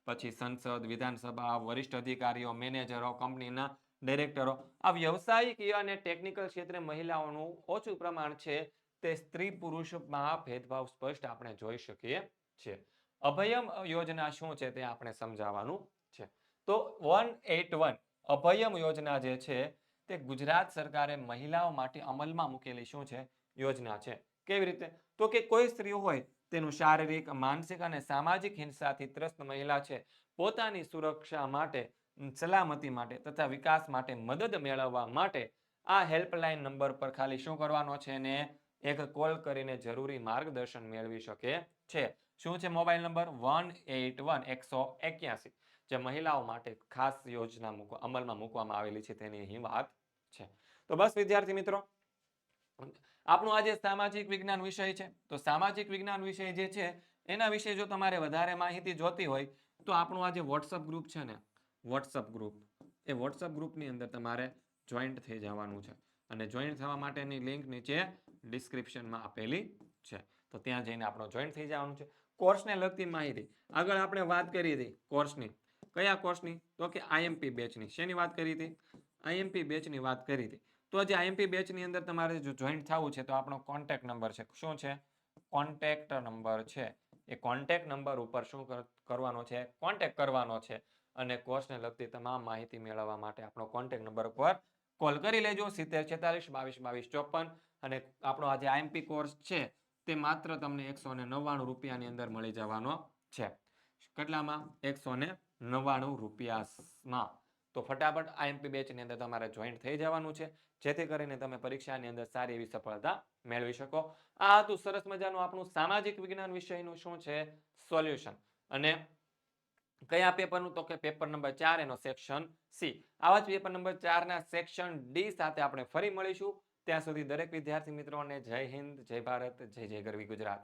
પછી સંસદ, વિધાનસભા, વરિષ્ઠ અધિકારીઓ, મેનેજરો, કંપનીના ડિરેક્ટરો આ વ્યવસાયિક અને ટેકનિકલ ક્ષેત્રે મહિલાઓનું ઓછું પ્રમાણ છે તે સ્ત્રી પુરુષમાં ભેદભાવ સ્પષ્ટ આપણે જોઈ શકીએ છીએ. અભયમ યોજના શું છે તે આપણે સમજાવવાનું છે. તો 181 અભયમ યોજના જે છે તે ગુજરાત સરકારે મહિલાઓ માટે અમલમાં મૂકેલી શું છે યોજના છે. કેવી રીતે તો કે કોઈ સ્ત્રી હોય તેનું શારીરિક, માનસિક અને સામાજિક હિંસાથી ત્રસ્ત મહિલા છે પોતાની સુરક્ષા માટે, સલામતી માટે તથા વિકાસ માટે મદદ મેળવવા માટે આ હેલ્પલાઇન નંબર પર ખાલી શું કરવાનો છે ને એક કોલ કરીને જરૂરી માર્ગદર્શન મેળવી શકે છે. શું છે મોબાઈલ નંબર 181 જે મહિલાઓ માટે ખાસ યોજના અમલમાં મૂકવામાં આવેલી છે તેની અહીં વાત છે. તો બસ વિદ્યાર્થી મિત્રો આપણું આજે સામાજિક વિજ્ઞાન વિષય છે તો સામાજિક વિજ્ઞાન વિષય જે છે એના વિશે જો તમારે વધારે માહિતી જોતી હોય તો આપણું આજે વોટ્સઅપ ગ્રુપ છે ને વોટ્સઅપ ગ્રુપ એ વોટ્સઅપ ગ્રુપની અંદર તમારે જોઈન્ટ થઈ જવાનું છે અને જોઈન્ટ થવા માટેની લિંક નીચે ડિસ્ક્રિપ્શનમાં આપેલી છે તો ત્યાં જઈને આપણો જોઈન્ટ થઈ જવાનું છે. કોર્સને લગતી માહિતી આગળ આપણે વાત કરી હતી કોર્સની કયા કોર્સની તો કે આઈએમપી બેચની શેની વાત કરી હતી આઈએમપી બેચની વાત કરી હતી. તો જે આઈએમપી બેચની અંદર તમારે જો જોઈન્ટ થવું છે તો આપણો કોન્ટેક્ટ નંબર છે શું છે કોન્ટેક્ટ નંબર છે એ કોન્ટેક્ટ નંબર ઉપર શું કરવાનો છે કોન્ટેક્ટ કરવાનો છે અને કોર્સને લગતી તમામ માહિતી મેળવવા માટે આપણો કોન્ટેક્ટ નંબર પર કોલ કરી લેજો 7046222254 અને આપણો આજે આઈએમપી કોર્સ છે તે માત્ર તમને 199 રૂપિયાની અંદર મળી જવાનો છે. કેટલામાં 199 રૂપિયામાં. તો ફટાફટ આઈએમપી બેચની અંદર તમારે જોઈન્ટ થઈ જવાનું છે જેથી કરીને તમે પરીક્ષાની અંદર સારી એવી સફળતા મેળવી શકો. આ હતું સરસ મજાનું આપણું સામાજિક વિજ્ઞાન વિષયનું શું છે સોલ્યુશન. અને કયા પેપરનું તો કે પેપર નંબર 4 એનો સેક્શન સી. આવા જ પેપર નંબર 4 ના સેક્શન ડી સાથે આપણે ફરી મળીશું. ત્યાં સુધી દરેક વિદ્યાર્થી મિત્રોને જય હિન્દ, જય ભારત, જય જય ગરવી ગુજરાત.